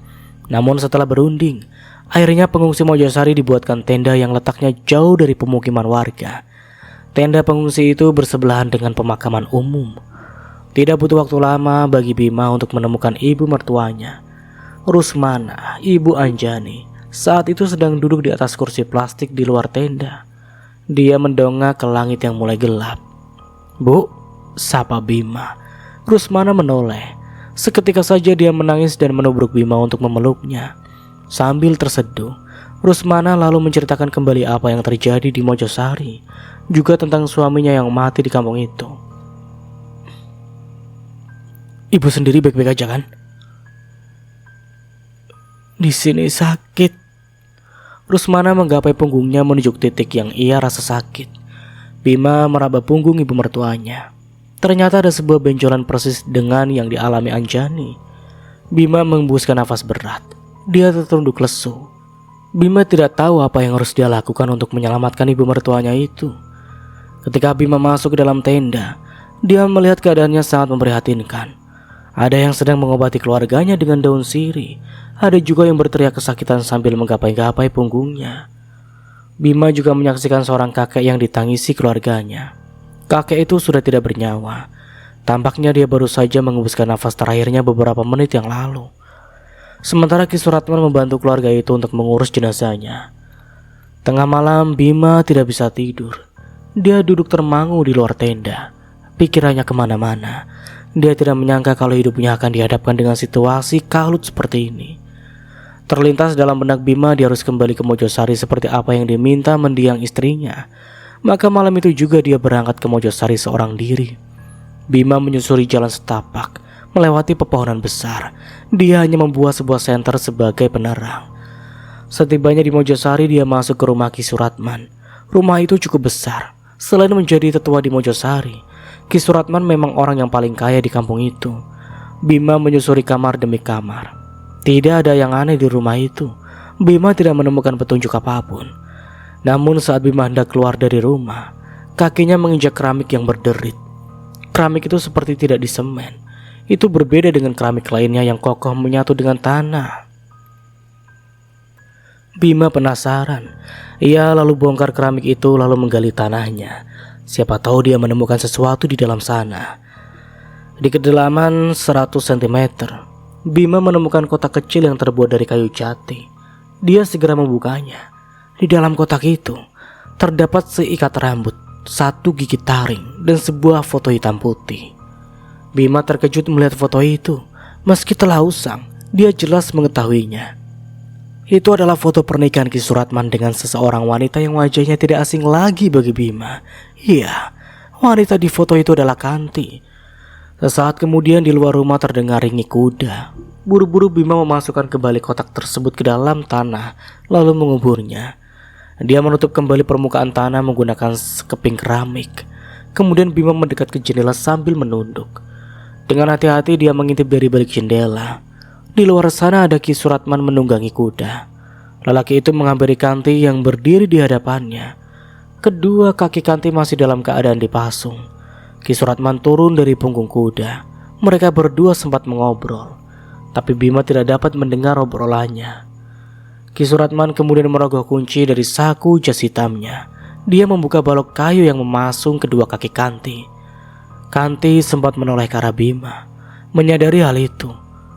Namun setelah berunding, akhirnya pengungsi Mojosari dibuatkan tenda yang letaknya jauh dari pemukiman warga. Tenda pengungsi itu bersebelahan dengan pemakaman umum. Tidak butuh waktu lama bagi Bima untuk menemukan ibu mertuanya, Rusmana, ibu Anjani. Saat itu sedang duduk di atas kursi plastik di luar tenda. Dia mendongak ke langit yang mulai gelap. "Bu," sapa Bima. Rusmana menoleh. Seketika saja dia menangis dan menubruk Bima untuk memeluknya. Sambil terseduh, Rusmana lalu menceritakan kembali apa yang terjadi di Mojosari, juga tentang suaminya yang mati di kampung itu. "Ibu sendiri baik-baik aja kan?" "Di sini sakit." Rusmana menggapai punggungnya menunjuk titik yang ia rasa sakit. Bima meraba punggung ibu mertuanya. Ternyata ada sebuah benjolan persis dengan yang dialami Anjani. Bima menghembuskan nafas berat. Dia tertunduk lesu. Bima tidak tahu apa yang harus dia lakukan untuk menyelamatkan ibu mertuanya itu. Ketika Bima masuk ke dalam tenda, dia melihat keadaannya sangat memprihatinkan. Ada yang sedang mengobati keluarganya dengan daun sirih. Ada juga yang berteriak kesakitan sambil menggapai-gapai punggungnya. Bima juga menyaksikan seorang kakek yang ditangisi keluarganya. Kakek itu sudah tidak bernyawa. Tampaknya dia baru saja mengembuskan nafas terakhirnya beberapa menit yang lalu. Sementara Ki Suratman membantu keluarga itu untuk mengurus jenazahnya. Tengah malam Bima tidak bisa tidur. Dia duduk termangu di luar tenda. Pikirannya kemana-mana. Dia tidak menyangka kalau hidupnya akan dihadapkan dengan situasi kalut seperti ini. Terlintas dalam benak Bima dia harus kembali ke Mojosari seperti apa yang diminta mendiang istrinya. Maka malam itu juga dia berangkat ke Mojosari seorang diri. Bima menyusuri jalan setapak, melewati pepohonan besar. Dia hanya membuat sebuah senter sebagai penerang. Setibanya di Mojosari dia masuk ke rumah Ki Suratman. Rumah itu cukup besar. Selain menjadi tetua di Mojosari, Ki Suratman memang orang yang paling kaya di kampung itu. Bima menyusuri kamar demi kamar. Tidak ada yang aneh di rumah itu. Bima tidak menemukan petunjuk apapun. Namun saat Bima hendak keluar dari rumah, kakinya menginjak keramik yang berderit. Keramik itu seperti tidak disemen. Itu berbeda dengan keramik lainnya yang kokoh menyatu dengan tanah. Bima penasaran. Ia lalu bongkar keramik itu lalu menggali tanahnya. Siapa tahu dia menemukan sesuatu di dalam sana. Di kedalaman 100 cm, Bima menemukan kotak kecil yang terbuat dari kayu jati. Dia segera membukanya. Di dalam kotak itu terdapat seikat rambut, 1 gigi taring, dan sebuah foto hitam putih. Bima terkejut melihat foto itu. Meski telah usang, dia jelas mengetahuinya. Itu adalah foto pernikahan Ki Suratman dengan seseorang wanita yang wajahnya tidak asing lagi bagi Bima. Iya, wanita di foto itu adalah Kanti. Sesaat kemudian di luar rumah terdengar ringik kuda. Buru-buru Bima memasukkan kembali kotak tersebut ke dalam tanah, lalu menguburnya. Dia menutup kembali permukaan tanah menggunakan sekeping keramik. Kemudian Bima mendekat ke jendela sambil menunduk. Dengan hati-hati dia mengintip dari balik jendela. Di luar sana ada Ki Suratman menunggangi kuda. Lelaki itu menghampiri Kanti yang berdiri di hadapannya. Kedua kaki Kanti masih dalam keadaan dipasung. Ki Suratman turun dari punggung kuda. Mereka berdua sempat mengobrol, tapi Bima tidak dapat mendengar obrolannya. Ki Suratman kemudian merogoh kunci dari saku jas hitamnya. Dia membuka balok kayu yang memasung kedua kaki Kanti. Kanti sempat menoleh ke arah Bima. Menyadari hal itu,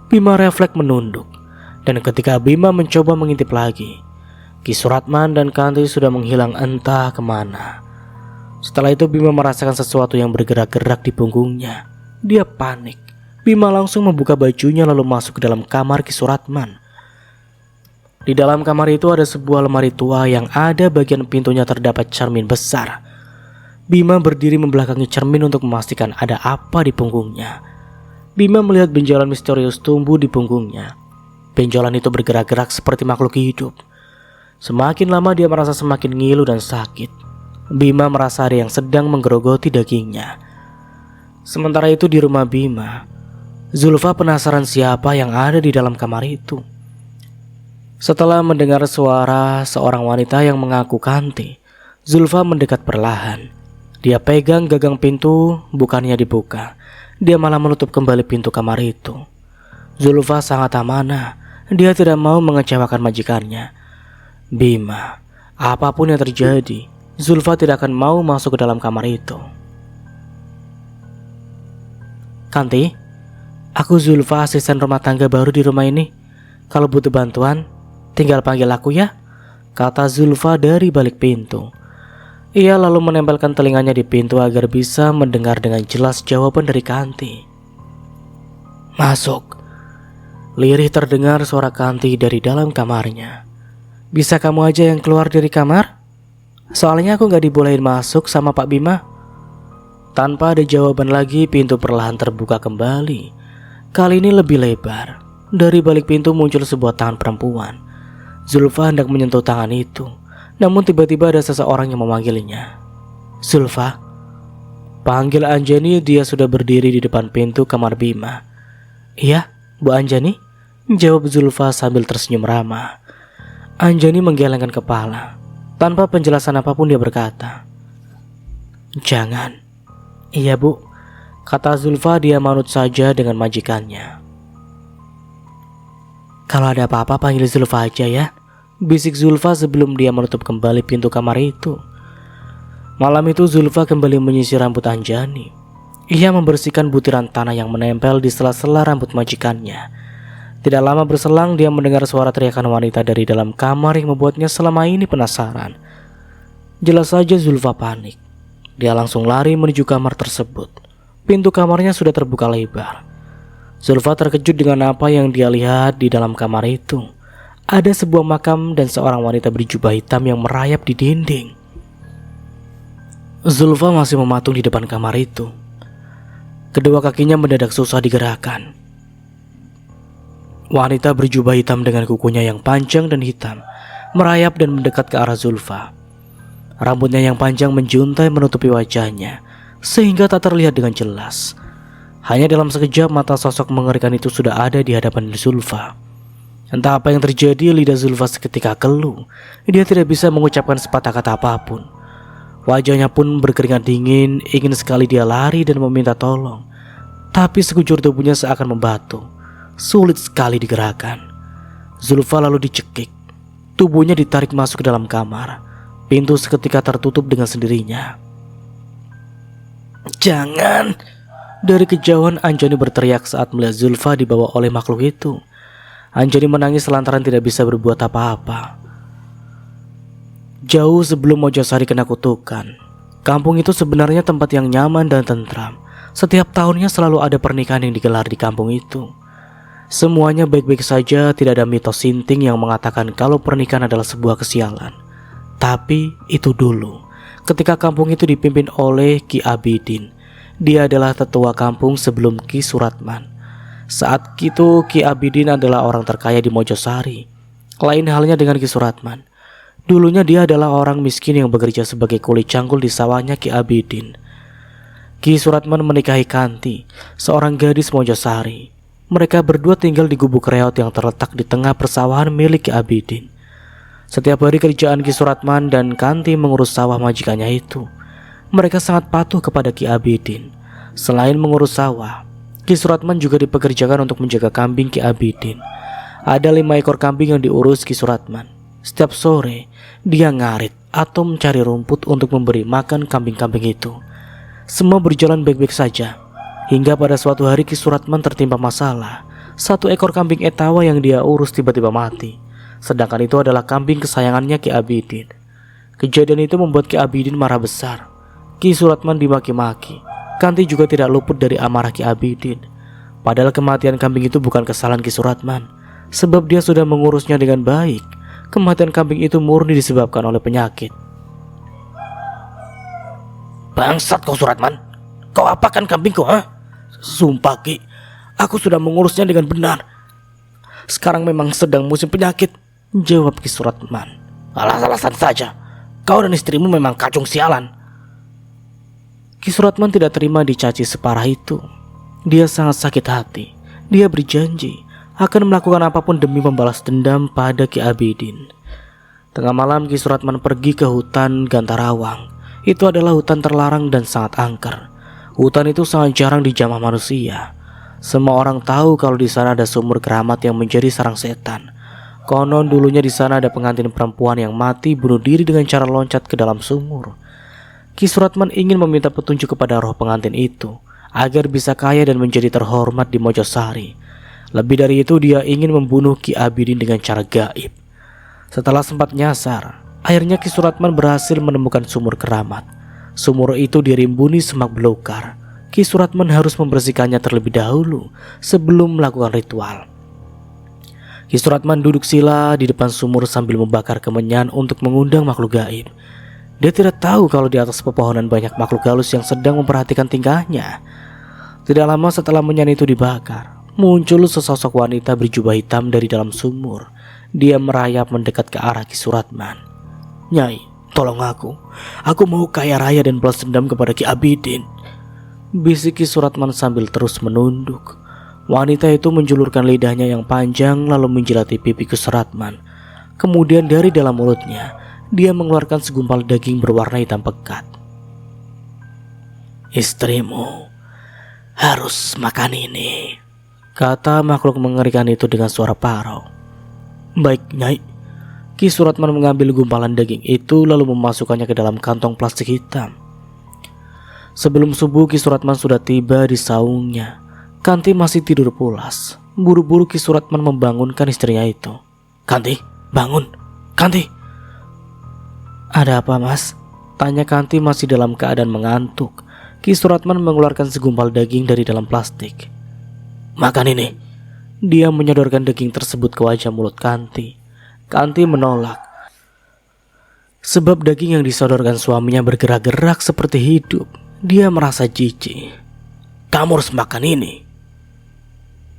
Bima refleks menunduk. Dan ketika Bima mencoba mengintip lagi, Ki Suratman dan Kanti sudah menghilang entah kemana. Setelah itu Bima merasakan sesuatu yang bergerak-gerak di punggungnya. Dia panik. Bima langsung membuka bajunya lalu masuk ke dalam kamar Ki Suratman. Di dalam kamar itu ada sebuah lemari tua yang ada bagian pintunya terdapat cermin besar. Bima berdiri membelakangi cermin untuk memastikan ada apa di punggungnya. Bima melihat benjolan misterius tumbuh di punggungnya. Benjolan itu bergerak-gerak seperti makhluk hidup. Semakin lama dia merasa semakin ngilu dan sakit. Bima merasa ada yang sedang menggerogoti dagingnya. Sementara itu di rumah Bima, Zulfa penasaran siapa yang ada di dalam kamar itu. Setelah mendengar suara seorang wanita yang mengaku Kanti, Zulfa mendekat perlahan. Dia pegang gagang pintu, bukannya dibuka. Dia malah menutup kembali pintu kamar itu. Zulfa sangat amanah. Dia tidak mau mengecewakan majikannya. Bima, apapun yang terjadi, Zulfa tidak akan mau masuk ke dalam kamar itu. Kanti, aku Zulfa, asisten rumah tangga baru di rumah ini. Kalau butuh bantuan, tinggal panggil aku ya, kata Zulfa dari balik pintu. Ia lalu menempelkan telinganya di pintu agar bisa mendengar dengan jelas jawaban dari Kanti. Masuk. Lirih terdengar suara Kanti dari dalam kamarnya. Bisa kamu aja yang keluar dari kamar? Soalnya aku gak dibolehin masuk sama Pak Bima. Tanpa ada jawaban lagi, pintu perlahan terbuka kembali. Kali ini lebih lebar. Dari balik pintu muncul sebuah tangan perempuan. Zulfa hendak menyentuh tangan itu, namun tiba-tiba ada seseorang yang memanggilnya. Zulfa. Panggil Anjani, dia sudah berdiri di depan pintu kamar Bima. Iya, Bu Anjani, jawab Zulfa sambil tersenyum ramah. Anjani menggelengkan kepala. Tanpa penjelasan apapun dia berkata, Jangan. Iya Bu, kata Zulfa. Dia manut saja dengan majikannya. Kalau ada apa-apa panggil Zulfa aja ya, bisik Zulfa sebelum dia menutup kembali pintu kamar itu. Malam itu Zulfa kembali menyisir rambut Anjani. Ia membersihkan butiran tanah yang menempel di sela-sela rambut majikannya. Tidak lama berselang dia mendengar suara teriakan wanita dari dalam kamar yang membuatnya selama ini penasaran. Jelas saja Zulfa panik. Dia langsung lari menuju kamar tersebut. Pintu kamarnya sudah terbuka lebar. Zulfa terkejut dengan apa yang dia lihat di dalam kamar itu. Ada sebuah makam dan seorang wanita berjubah hitam yang merayap di dinding. Zulfa masih mematung di depan kamar itu. Kedua kakinya mendadak susah digerakkan. Wanita berjubah hitam dengan kukunya yang panjang dan hitam merayap dan mendekat ke arah Zulfa. Rambutnya yang panjang menjuntai menutupi wajahnya sehingga tak terlihat dengan jelas. Hanya dalam sekejap mata sosok mengerikan itu sudah ada di hadapan Zulfa. Entah apa yang terjadi, lidah Zulfa seketika keluh. Dia tidak bisa mengucapkan sepatah kata apapun. Wajahnya pun berkeringat dingin, ingin sekali dia lari dan meminta tolong. Tapi sekujur tubuhnya seakan membatu. Sulit sekali digerakkan. Zulfa lalu dicekik. Tubuhnya ditarik masuk ke dalam kamar. Pintu seketika tertutup dengan sendirinya. Jangan! Dari kejauhan Anjani berteriak saat melihat Zulfa dibawa oleh makhluk itu. Anjani menangis lantaran tidak bisa berbuat apa-apa. Jauh sebelum Mojosari kena kutukan, kampung itu sebenarnya tempat yang nyaman dan tentram. Setiap tahunnya selalu ada pernikahan yang digelar di kampung itu. Semuanya baik-baik saja, tidak ada mitos sinting yang mengatakan kalau pernikahan adalah sebuah kesialan. Tapi itu dulu, ketika kampung itu dipimpin oleh Ki Abidin. Dia adalah tetua kampung sebelum Ki Suratman. Saat itu Ki Abidin adalah orang terkaya di Mojosari. Lain halnya dengan Ki Suratman. Dulunya dia adalah orang miskin yang bekerja sebagai kuli cangkul di sawahnya Ki Abidin. Ki Suratman menikahi Kanti, seorang gadis Mojosari. Mereka berdua tinggal di gubuk reot yang terletak di tengah persawahan milik Ki Abidin. Setiap hari kerjaan Ki Suratman dan Kanti mengurus sawah majikannya itu. Mereka sangat patuh kepada Ki Abidin. Selain mengurus sawah, Ki Suratman juga dipekerjakan untuk menjaga kambing Ki Abidin. Ada 5 ekor kambing yang diurus Ki Suratman. Setiap sore, dia ngarit atau mencari rumput untuk memberi makan kambing-kambing itu. Semua berjalan baik-baik saja. Hingga pada suatu hari Ki Suratman tertimpa masalah. 1 ekor kambing etawa yang dia urus tiba-tiba mati. sedangkan itu adalah kambing kesayangannya Ki Abidin. Kejadian itu membuat Ki Abidin marah besar. Ki Suratman dimaki-maki. Kanti juga tidak luput dari amarah Ki Abidin. Padahal kematian kambing itu bukan kesalahan Ki Suratman, sebab dia sudah mengurusnya dengan baik. Kematian kambing itu murni disebabkan oleh penyakit. Bangsat kau Suratman, kau apakan kambingku, ha? Sumpah Ki, aku sudah mengurusnya dengan benar. Sekarang memang sedang musim penyakit, jawab Ki Suratman. Alas-alasan saja, kau dan istrimu memang kacung sialan. Ki Suratman tidak terima dicaci separah itu. Dia sangat sakit hati. Dia berjanji akan melakukan apapun demi membalas dendam pada Ki Abidin. Tengah malam Ki Suratman pergi ke hutan Gantarawang. Itu adalah hutan terlarang dan sangat angker. Hutan itu sangat jarang dijamah manusia. Semua orang tahu kalau di sana ada sumur keramat yang menjadi sarang setan. Konon dulunya di sana ada pengantin perempuan yang mati bunuh diri dengan cara loncat ke dalam sumur. Ki Suratman ingin meminta petunjuk kepada roh pengantin itu agar bisa kaya dan menjadi terhormat di Mojosari. Lebih dari itu, dia ingin membunuh Ki Abidin dengan cara gaib. Setelah sempat nyasar, akhirnya Ki Suratman berhasil menemukan sumur keramat. Sumur itu dirimbuni semak belukar. Ki Suratman harus membersihkannya terlebih dahulu sebelum melakukan ritual. Ki Suratman duduk sila di depan sumur sambil membakar kemenyan untuk mengundang makhluk gaib. Dia tidak tahu kalau di atas pepohonan banyak makhluk halus yang sedang memperhatikan tingkahnya. Tidak lama setelah menyan itu dibakar, muncul sesosok wanita berjubah hitam dari dalam sumur. Dia merayap mendekat ke arah Ki Suratman. Nyai, tolong aku mau kaya raya dan balas dendam kepada Ki Abidin, bisik Ki Suratman sambil terus menunduk. Wanita itu menjulurkan lidahnya yang panjang lalu menjilati pipi Ki Suratman. Kemudian dari dalam mulutnya, dia mengeluarkan segumpal daging berwarna hitam pekat. Istrimu harus makan ini, kata makhluk mengerikan itu dengan suara parau. Baik, Nyai. Ki Suratman mengambil gumpalan daging itu lalu memasukkannya ke dalam kantong plastik hitam. Sebelum subuh Ki Suratman sudah tiba di saungnya. Kanti masih tidur pulas. Buru-buru Ki Suratman membangunkan istrinya itu. Kanti, bangun. Kanti. Ada apa, Mas? Tanya Kanti masih dalam keadaan mengantuk. Ki Suratman mengeluarkan segumpal daging dari dalam plastik. Makan ini. Dia menyodorkan daging tersebut ke wajah mulut Kanti. Kanti menolak. Sebab daging yang disodorkan suaminya bergerak-gerak seperti hidup. Dia merasa jijik. Kamu harus makan ini.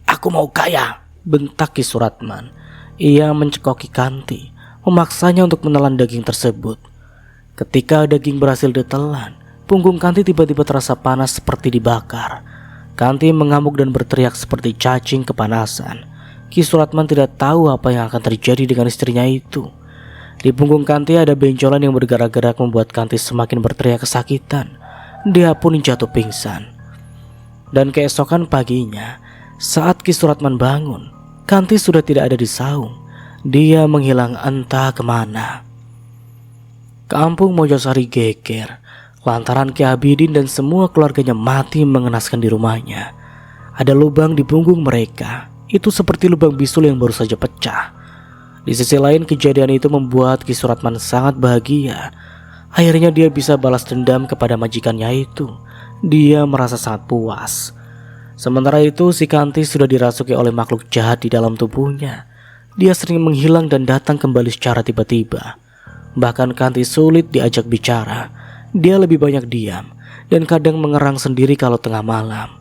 Aku mau kaya, bentak Ki Suratman. Ia mencekoki Kanti, memaksanya untuk menelan daging tersebut. Ketika daging berhasil ditelan, punggung Kanti tiba-tiba terasa panas seperti dibakar. Kanti mengamuk dan berteriak seperti cacing kepanasan. Ki Suratman tidak tahu apa yang akan terjadi dengan istrinya itu. Di punggung Kanti ada benjolan yang bergerak-gerak membuat Kanti semakin berteriak kesakitan. Dia pun jatuh pingsan. Dan keesokan paginya, saat Ki Suratman bangun, Kanti sudah tidak ada di saung. Dia menghilang entah kemana. Kampung Mojosari geger lantaran Ki Abidin dan semua keluarganya mati mengenaskan di rumahnya. Ada lubang di punggung mereka. Itu seperti lubang bisul yang baru saja pecah. Di sisi lain, kejadian itu membuat Ki Suratman sangat bahagia. Akhirnya dia bisa balas dendam kepada majikannya itu. Dia merasa sangat puas. Sementara itu, si Kanti sudah dirasuki oleh makhluk jahat di dalam tubuhnya. Dia sering menghilang dan datang kembali secara tiba-tiba. Bahkan Kanti sulit diajak bicara. Dia lebih banyak diam dan kadang mengerang sendiri kalau tengah malam.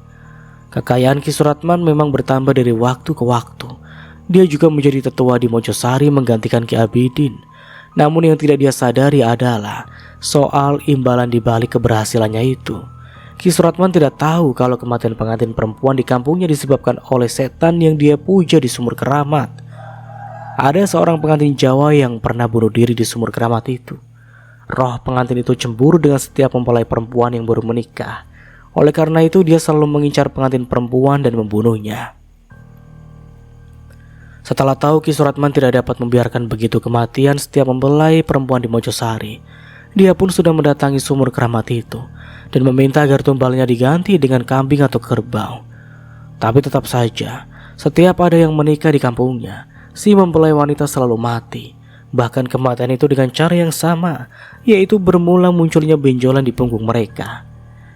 Kekayaan Ki Suratman memang bertambah dari waktu ke waktu. Dia juga menjadi tetua di Mojosari menggantikan Ki Abidin. Namun yang tidak dia sadari adalah soal imbalan di balik keberhasilannya itu. Ki Suratman tidak tahu kalau kematian pengantin perempuan di kampungnya disebabkan oleh setan yang dia puja di sumur keramat. Ada seorang pengantin Jawa yang pernah bunuh diri di sumur keramat itu. Roh pengantin itu cemburu dengan setiap mempelai perempuan yang baru menikah. Oleh karena itu dia selalu mengincar pengantin perempuan dan membunuhnya. Setelah tahu Ki Suratman tidak dapat membiarkan begitu kematian setiap mempelai perempuan di Mojosari, dia pun sudah mendatangi sumur keramat itu dan meminta agar tumbalnya diganti dengan kambing atau kerbau. Tapi tetap saja, setiap ada yang menikah di kampungnya, si mempelai wanita selalu mati. Bahkan kematian itu dengan cara yang sama, yaitu bermula munculnya benjolan di punggung mereka.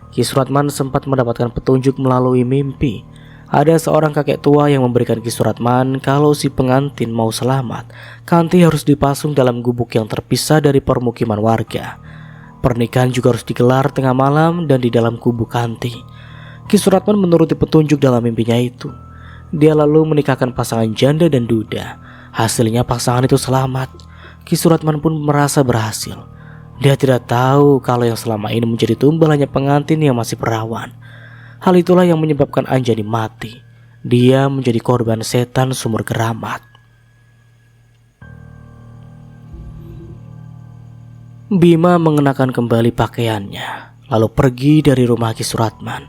Ki Suratman sempat mendapatkan petunjuk melalui mimpi. Ada seorang kakek tua yang memberikan Ki Suratman kalau si pengantin mau selamat, Kanti harus dipasung dalam gubuk yang terpisah dari permukiman warga. Pernikahan juga harus digelar tengah malam dan di dalam gubuk Kanti. Ki Suratman menuruti petunjuk dalam mimpinya itu. Dia lalu menikahkan pasangan janda dan duda. Hasilnya pasangan itu selamat. Ki Suratman pun merasa berhasil. Dia tidak tahu kalau yang selama ini menjadi tumbal hanya pengantin yang masih perawan. Hal itulah yang menyebabkan Anjani mati. Dia menjadi korban setan sumur keramat. Bima mengenakan kembali pakaiannya, lalu pergi dari rumah Ki Suratman.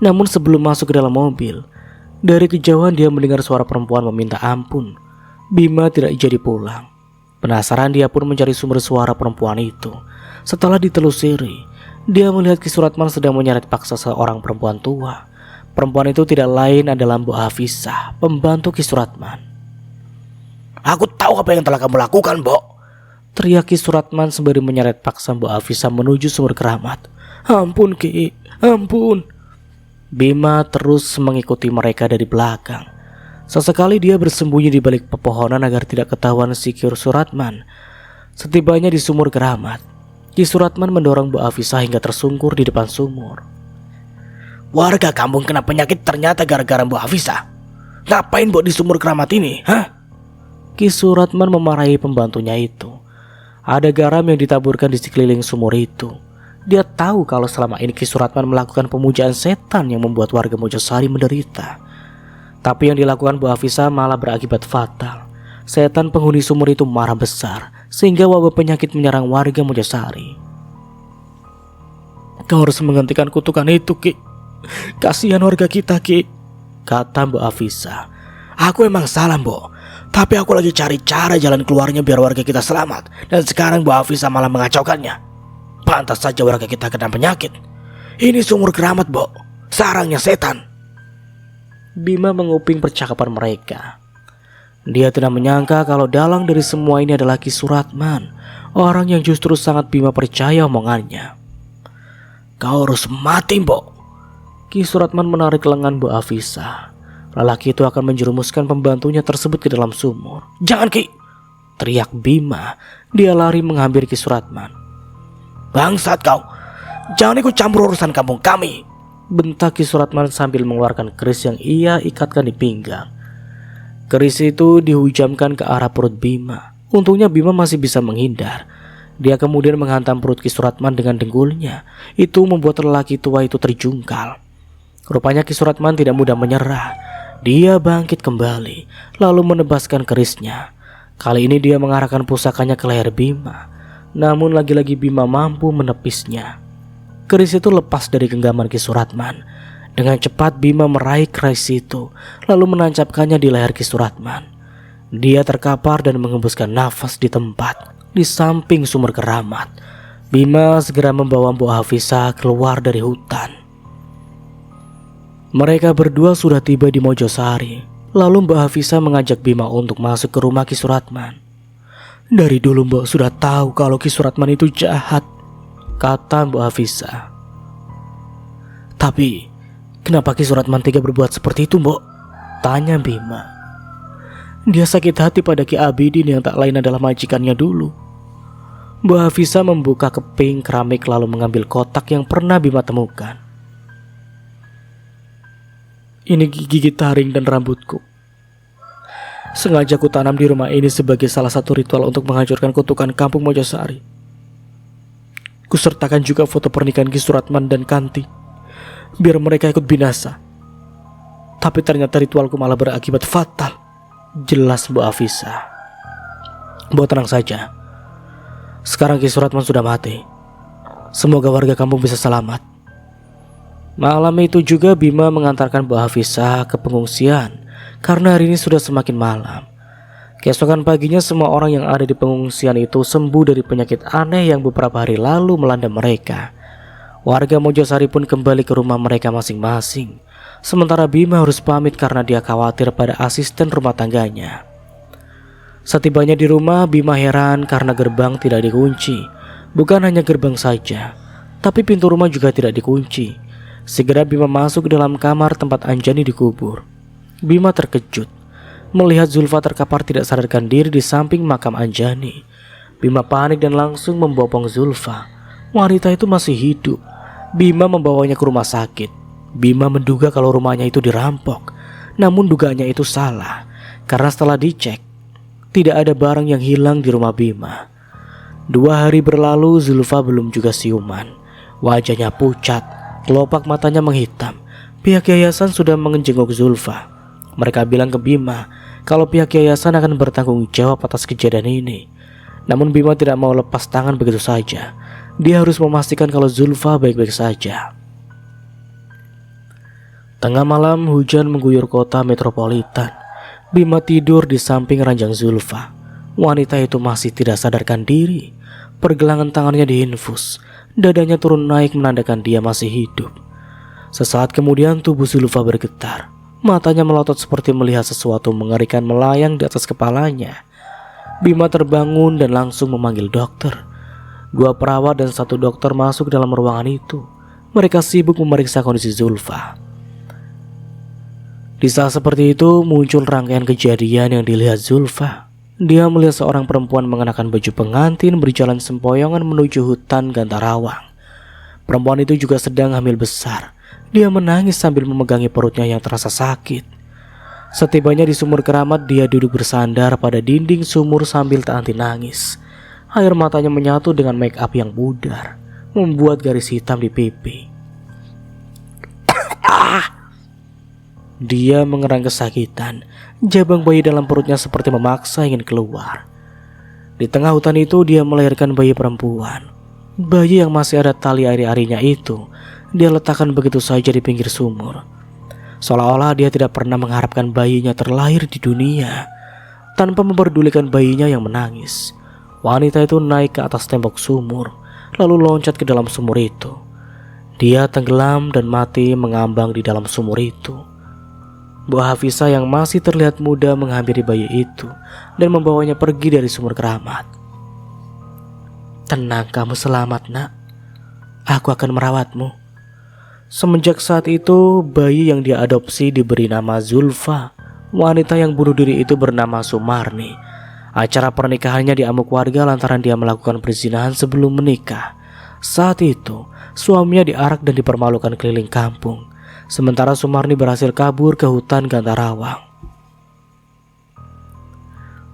Namun sebelum masuk ke dalam mobil, dari kejauhan dia mendengar suara perempuan meminta ampun. Bima tidak jadi pulang. Penasaran dia pun mencari sumber suara perempuan itu. Setelah ditelusuri, dia melihat Ki Suratman sedang menyeret paksa seorang perempuan tua. Perempuan itu tidak lain adalah Mbok Hafisah, pembantu Ki Suratman. Aku tahu apa yang telah kamu lakukan, Mbok, teriak Ki Suratman sembari menyeret paksa Mbok Hafisah menuju sumur keramat. Ampun Ki, ampun. Bima terus mengikuti mereka dari belakang. Sesekali dia bersembunyi di balik pepohonan agar tidak ketahuan si Ki Suratman. Setibanya di sumur keramat, Ki Suratman mendorong Mbok Hafisah hingga tersungkur di depan sumur. Warga kampung kena penyakit ternyata gara-gara Mbok Hafisah. Ngapain Mbok di sumur keramat ini, hah? Ki Suratman memarahi pembantunya itu. Ada garam yang ditaburkan di sekeliling sumur itu. Dia tahu kalau selama ini Ki Suratman melakukan pemujaan setan yang membuat warga Mojosari menderita. Tapi yang dilakukan Mbok Hafisah malah berakibat fatal. Setan penghuni sumur itu marah besar sehingga wabah penyakit menyerang warga Mojosari. Kau harus menghentikan kutukan itu, Ki. Kasihan warga kita, Ki, kata Mbok Hafisah. Aku emang salah, Mbok. Tapi aku lagi cari cara jalan keluarnya biar warga kita selamat. Dan sekarang Mbok Hafisah malah mengacaukannya. Pantas saja warga kita kena penyakit. Ini sumur keramat, Mbok. Sarangnya setan. Bima menguping percakapan mereka. Dia tidak menyangka kalau dalang dari semua ini adalah Ki Suratman, orang yang justru sangat Bima percaya omongannya. Kau harus mati, Mbok. Ki Suratman menarik lengan Mbok Hafisah. Lelaki itu akan menjerumuskan pembantunya tersebut ke dalam sumur. Jangan, Ki, teriak Bima. Dia lari menghampiri Ki Suratman. Bangsat kau, jangan ikut campur urusan kampung kami, bentak Ki Suratman sambil mengeluarkan keris yang ia ikatkan di pinggang. Keris itu dihujamkan ke arah perut Bima. Untungnya Bima masih bisa menghindar. Dia kemudian menghantam perut Ki Suratman dengan dengkulnya. Itu membuat lelaki tua itu terjungkal. Rupanya Ki Suratman tidak mudah menyerah. Dia bangkit kembali, lalu menebaskan kerisnya. Kali ini dia mengarahkan pusakanya ke leher Bima. Namun lagi-lagi Bima mampu menepisnya. Keris itu lepas dari genggaman Ki Suratman. Dengan cepat Bima meraih keris itu, lalu menancapkannya di leher Ki Suratman. Dia terkapar dan mengembuskan nafas di tempat, di samping sumur keramat. Bima segera membawa Mbok Hafisah keluar dari hutan. Mereka berdua sudah tiba di Mojosari. Lalu Mbok Hafisah mengajak Bima untuk masuk ke rumah Ki Suratman. Dari dulu Mbok sudah tahu kalau Ki Suratman itu jahat, kata Mbok Hafisah. Tapi kenapa Ki Suratman tega berbuat seperti itu, Mbok? Tanya Bima. Dia sakit hati pada Ki Abidin yang tak lain adalah majikannya dulu. Mbok Hafisah membuka keping keramik lalu mengambil kotak yang pernah Bima temukan. Ini gigi taring dan rambutku. Sengaja ku tanam di rumah ini sebagai salah satu ritual untuk menghancurkan kutukan kampung Mojosari. Kusertakan juga foto pernikahan Ki Suratman dan Kanti, biar mereka ikut binasa. Tapi ternyata ritualku malah berakibat fatal, jelas Mbok Hafisah. Mbok tenang saja. Sekarang Ki Suratman sudah mati. Semoga warga kampung bisa selamat. Malam itu juga Bima mengantarkan Mbok Hafisah ke pengungsian karena hari ini sudah semakin malam. Keesokan paginya semua orang yang ada di pengungsian itu sembuh dari penyakit aneh yang beberapa hari lalu melanda mereka. Warga Mojosari pun kembali ke rumah mereka masing-masing. Sementara Bima harus pamit karena dia khawatir pada asisten rumah tangganya. Setibanya di rumah, Bima heran karena gerbang tidak dikunci. Bukan hanya gerbang saja, tapi pintu rumah juga tidak dikunci. Segera Bima masuk ke dalam kamar tempat Anjani dikubur. Bima terkejut melihat Zulfa terkapar tidak sadarkan diri di samping makam Anjani. Bima panik dan langsung membopong Zulfa. Wanita itu masih hidup. Bima membawanya ke rumah sakit. Bima menduga kalau rumahnya itu dirampok. Namun dugaannya itu salah, karena setelah dicek, tidak ada barang yang hilang di rumah Bima. 2 hari berlalu, Zulfa belum juga siuman. Wajahnya pucat, kelopak matanya menghitam. Pihak yayasan sudah menjenguk Zulfa. Mereka bilang ke Bima kalau pihak yayasan akan bertanggung jawab atas kejadian ini. Namun Bima tidak mau lepas tangan begitu saja. Dia harus memastikan kalau Zulfa baik-baik saja. Tengah malam hujan mengguyur kota metropolitan. Bima tidur di samping ranjang Zulfa. Wanita itu masih tidak sadarkan diri. Pergelangan tangannya diinfus. Dadanya turun naik menandakan dia masih hidup. Sesaat kemudian tubuh Zulfa bergetar. Matanya melotot seperti melihat sesuatu mengerikan melayang di atas kepalanya. Bima terbangun dan langsung memanggil dokter. 2 perawat dan 1 dokter masuk dalam ruangan itu. Mereka sibuk memeriksa kondisi Zulfa. Di saat seperti itu muncul rangkaian kejadian yang dilihat Zulfa. Dia melihat seorang perempuan mengenakan baju pengantin berjalan sempoyongan menuju hutan Gantarawang. Perempuan itu juga sedang hamil besar. Dia menangis sambil memegangi perutnya yang terasa sakit. Setibanya di sumur keramat, dia duduk bersandar pada dinding sumur sambil tak henti nangis. Air matanya menyatu dengan make up yang pudar, membuat garis hitam di pipi. Dia mengerang kesakitan. Jabang bayi dalam perutnya seperti memaksa ingin keluar. Di tengah hutan itu dia melahirkan bayi perempuan. Bayi yang masih ada tali ari-arinya itu dia letakkan begitu saja di pinggir sumur. Seolah-olah dia tidak pernah mengharapkan bayinya terlahir di dunia. Tanpa memperdulikan bayinya yang menangis, wanita itu naik ke atas tembok sumur, lalu loncat ke dalam sumur itu. Dia tenggelam dan mati mengambang di dalam sumur itu. Bu Hafisa yang masih terlihat muda menghampiri bayi itu dan membawanya pergi dari sumur keramat. "Tenang, kamu selamat, nak. Aku akan merawatmu." Semenjak saat itu, bayi yang dia adopsi diberi nama Zulfa. Wanita yang bunuh diri itu bernama Sumarni. Acara pernikahannya diamuk warga lantaran dia melakukan perzinahan sebelum menikah. Saat itu, suaminya diarak dan dipermalukan keliling kampung. Sementara Sumarni berhasil kabur ke hutan Gantarawang.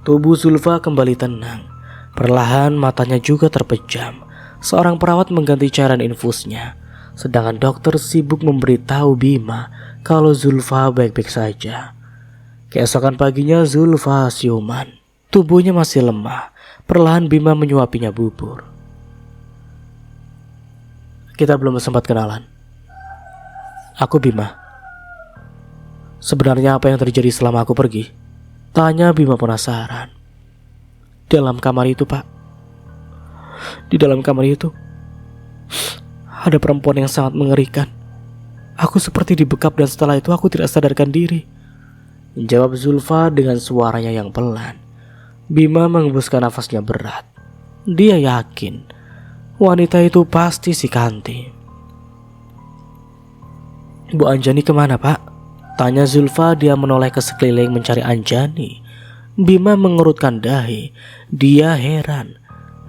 Tubuh Zulfa kembali tenang. Perlahan matanya juga terpejam. Seorang perawat mengganti cairan infusnya. Sedangkan dokter sibuk memberitahu Bima kalau Zulfa baik-baik saja. Keesokan paginya Zulfa siuman. Tubuhnya masih lemah. Perlahan Bima menyuapinya bubur. "Kita belum sempat kenalan. Aku Bima. Sebenarnya apa yang terjadi selama aku pergi?" tanya Bima penasaran. "Dalam kamar itu, Pak. Di dalam kamar itu ada perempuan yang sangat mengerikan. Aku seperti dibekap dan setelah itu aku tidak sadarkan diri," jawab Zulfa dengan suaranya yang pelan. Bima menghembuskan nafasnya berat. Dia yakin wanita itu pasti si Kanti. "Bu Anjani kemana, Pak?" tanya Zulfa. Dia menoleh ke sekeliling mencari Anjani. Bima mengerutkan dahi. Dia heran.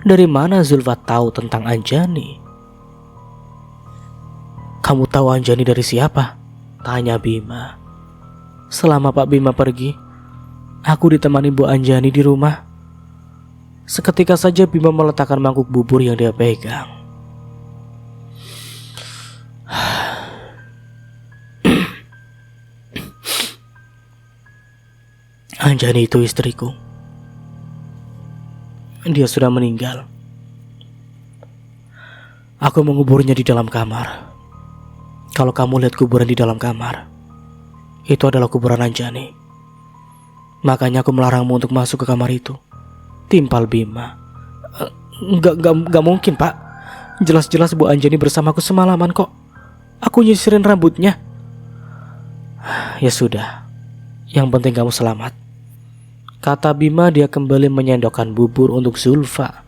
Dari mana Zulfa tahu tentang Anjani? "Kamu tahu Anjani dari siapa?" tanya Bima. "Selama Pak Bima pergi, aku ditemani Bu Anjani di rumah." Seketika saja Bima meletakkan mangkuk bubur yang dia pegang. "Anjani itu istriku. Dia sudah meninggal. Aku menguburnya di dalam kamar. Kalau kamu lihat kuburan di dalam kamar, itu adalah kuburan Anjani. Makanya aku melarangmu untuk masuk ke kamar itu," timpal Bima. Enggak mungkin, Pak. Jelas-jelas Bu Anjani bersamaku semalaman kok. Aku nyisirin rambutnya." "Ya sudah, yang penting kamu selamat. Kata Bima, dia kembali menyendokkan bubur untuk Zulfa.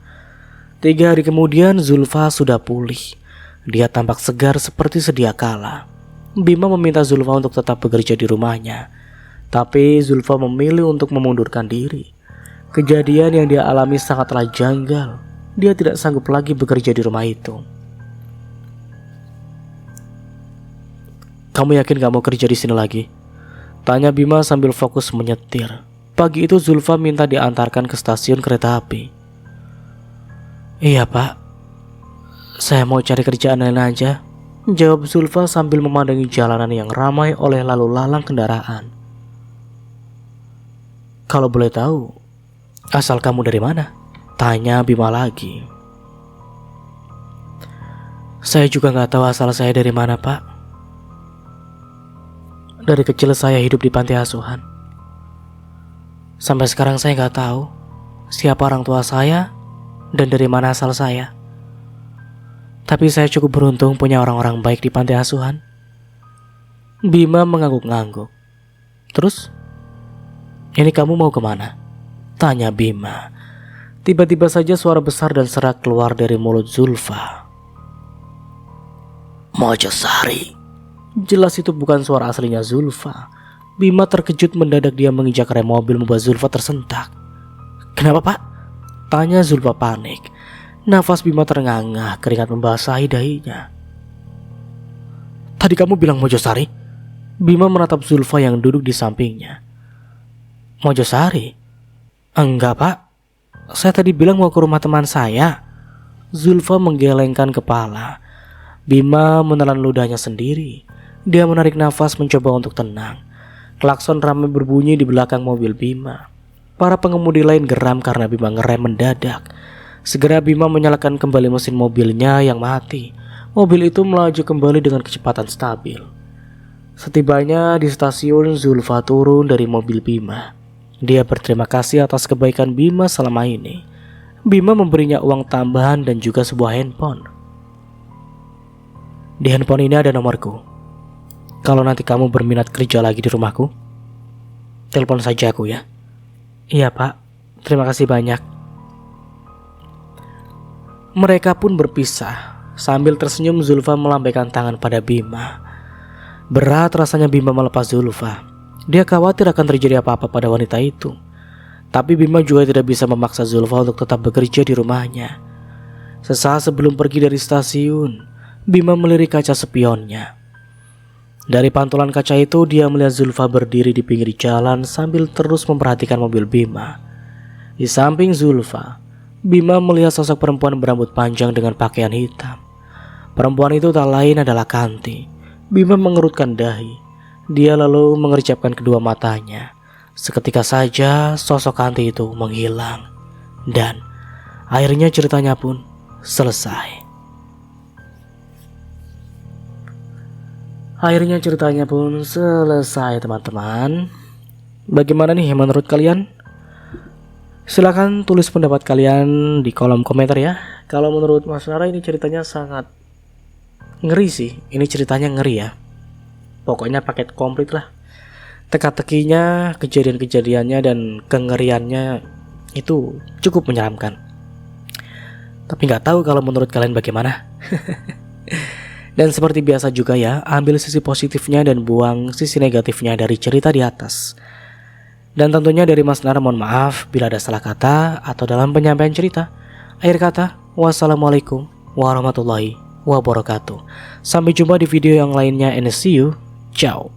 3 hari kemudian Zulfa sudah pulih. Dia tampak segar seperti sedia kala. Bima meminta Zulfa untuk tetap bekerja di rumahnya, tapi Zulfa memilih untuk memundurkan diri. Kejadian yang dia alami sangatlah janggal. Dia tidak sanggup lagi bekerja di rumah itu. "Kamu yakin gak mau kerja di sini lagi?" tanya Bima sambil fokus menyetir. Pagi itu Zulfa minta diantarkan ke stasiun kereta api. "Iya pak, saya mau cari kerjaan lain aja," jawab Zulfa sambil memandangi jalanan yang ramai oleh lalu lalang kendaraan. "Kalau boleh tahu, asal kamu dari mana?" tanya Bima lagi. "Saya juga gak tahu asal saya dari mana pak. Dari kecil saya hidup di panti asuhan. Sampai sekarang saya gak tahu siapa orang tua saya dan dari mana asal saya. Tapi saya cukup beruntung punya orang-orang baik di panti asuhan." Bima mengangguk-ngangguk. "Terus, ini kamu mau kemana?" tanya Bima. Tiba-tiba saja suara besar dan serak keluar dari mulut Zulfa. Mojosari. Jelas itu bukan suara aslinya Zulfa. Bima terkejut mendadak, dia menginjak rem mobil membuat Zulfa tersentak. "Kenapa pak?" tanya Zulfa panik. Nafas Bima terengah-engah, keringat membasahi dahinya. "Tadi kamu bilang Mojosari?" Bima menatap Zulfa yang duduk di sampingnya. "Mojosari? Enggak pak, saya tadi bilang mau ke rumah teman saya." Zulfa menggelengkan kepala. Bima menelan ludahnya sendiri. Dia menarik nafas mencoba untuk tenang. Klakson ramai berbunyi di belakang mobil Bima. Para pengemudi lain geram karena Bima ngerem mendadak. Segera Bima menyalakan kembali mesin mobilnya yang mati. Mobil itu melaju kembali dengan kecepatan stabil. Setibanya di stasiun, Zulfa turun dari mobil Bima. Dia berterima kasih atas kebaikan Bima selama ini. Bima memberinya uang tambahan dan juga sebuah handphone. "Di handphone ini ada nomorku. Kalau nanti kamu berminat kerja lagi di rumahku, telepon saja aku ya." "Iya pak, terima kasih banyak." Mereka pun berpisah. Sambil tersenyum, Zulfa melambaikan tangan pada Bima. Berat rasanya Bima melepas Zulfa. Dia khawatir akan terjadi apa-apa pada wanita itu. Tapi Bima juga tidak bisa memaksa Zulfa untuk tetap bekerja di rumahnya. Sesaat sebelum pergi dari stasiun, Bima melirik kaca spionnya. Dari pantulan kaca itu, dia melihat Zulfa berdiri di pinggir jalan sambil terus memperhatikan mobil Bima. Di samping Zulfa, Bima melihat sosok perempuan berambut panjang dengan pakaian hitam. Perempuan itu tak lain adalah Kanti. Bima mengerutkan dahi. Dia lalu mengerjapkan kedua matanya. Seketika saja sosok Kanti itu menghilang. Dan akhirnya ceritanya pun selesai. Akhirnya ceritanya pun selesai teman-teman. Bagaimana nih menurut kalian? Silahkan tulis pendapat kalian di kolom komentar ya. Kalau menurut Mas Nara ini ceritanya sangat ngeri sih. Ini ceritanya ngeri ya. Pokoknya paket komplit lah. Teka-tekinya, kejadian-kejadiannya dan kengeriannya itu cukup menyeramkan. Tapi nggak tahu kalau menurut kalian bagaimana. Dan seperti biasa juga ya, ambil sisi positifnya dan buang sisi negatifnya dari cerita di atas. Dan tentunya dari Mas Nara mohon maaf bila ada salah kata atau dalam penyampaian cerita. Akhir kata, wassalamualaikum warahmatullahi wabarakatuh. Sampai jumpa di video yang lainnya and see you. Ciao.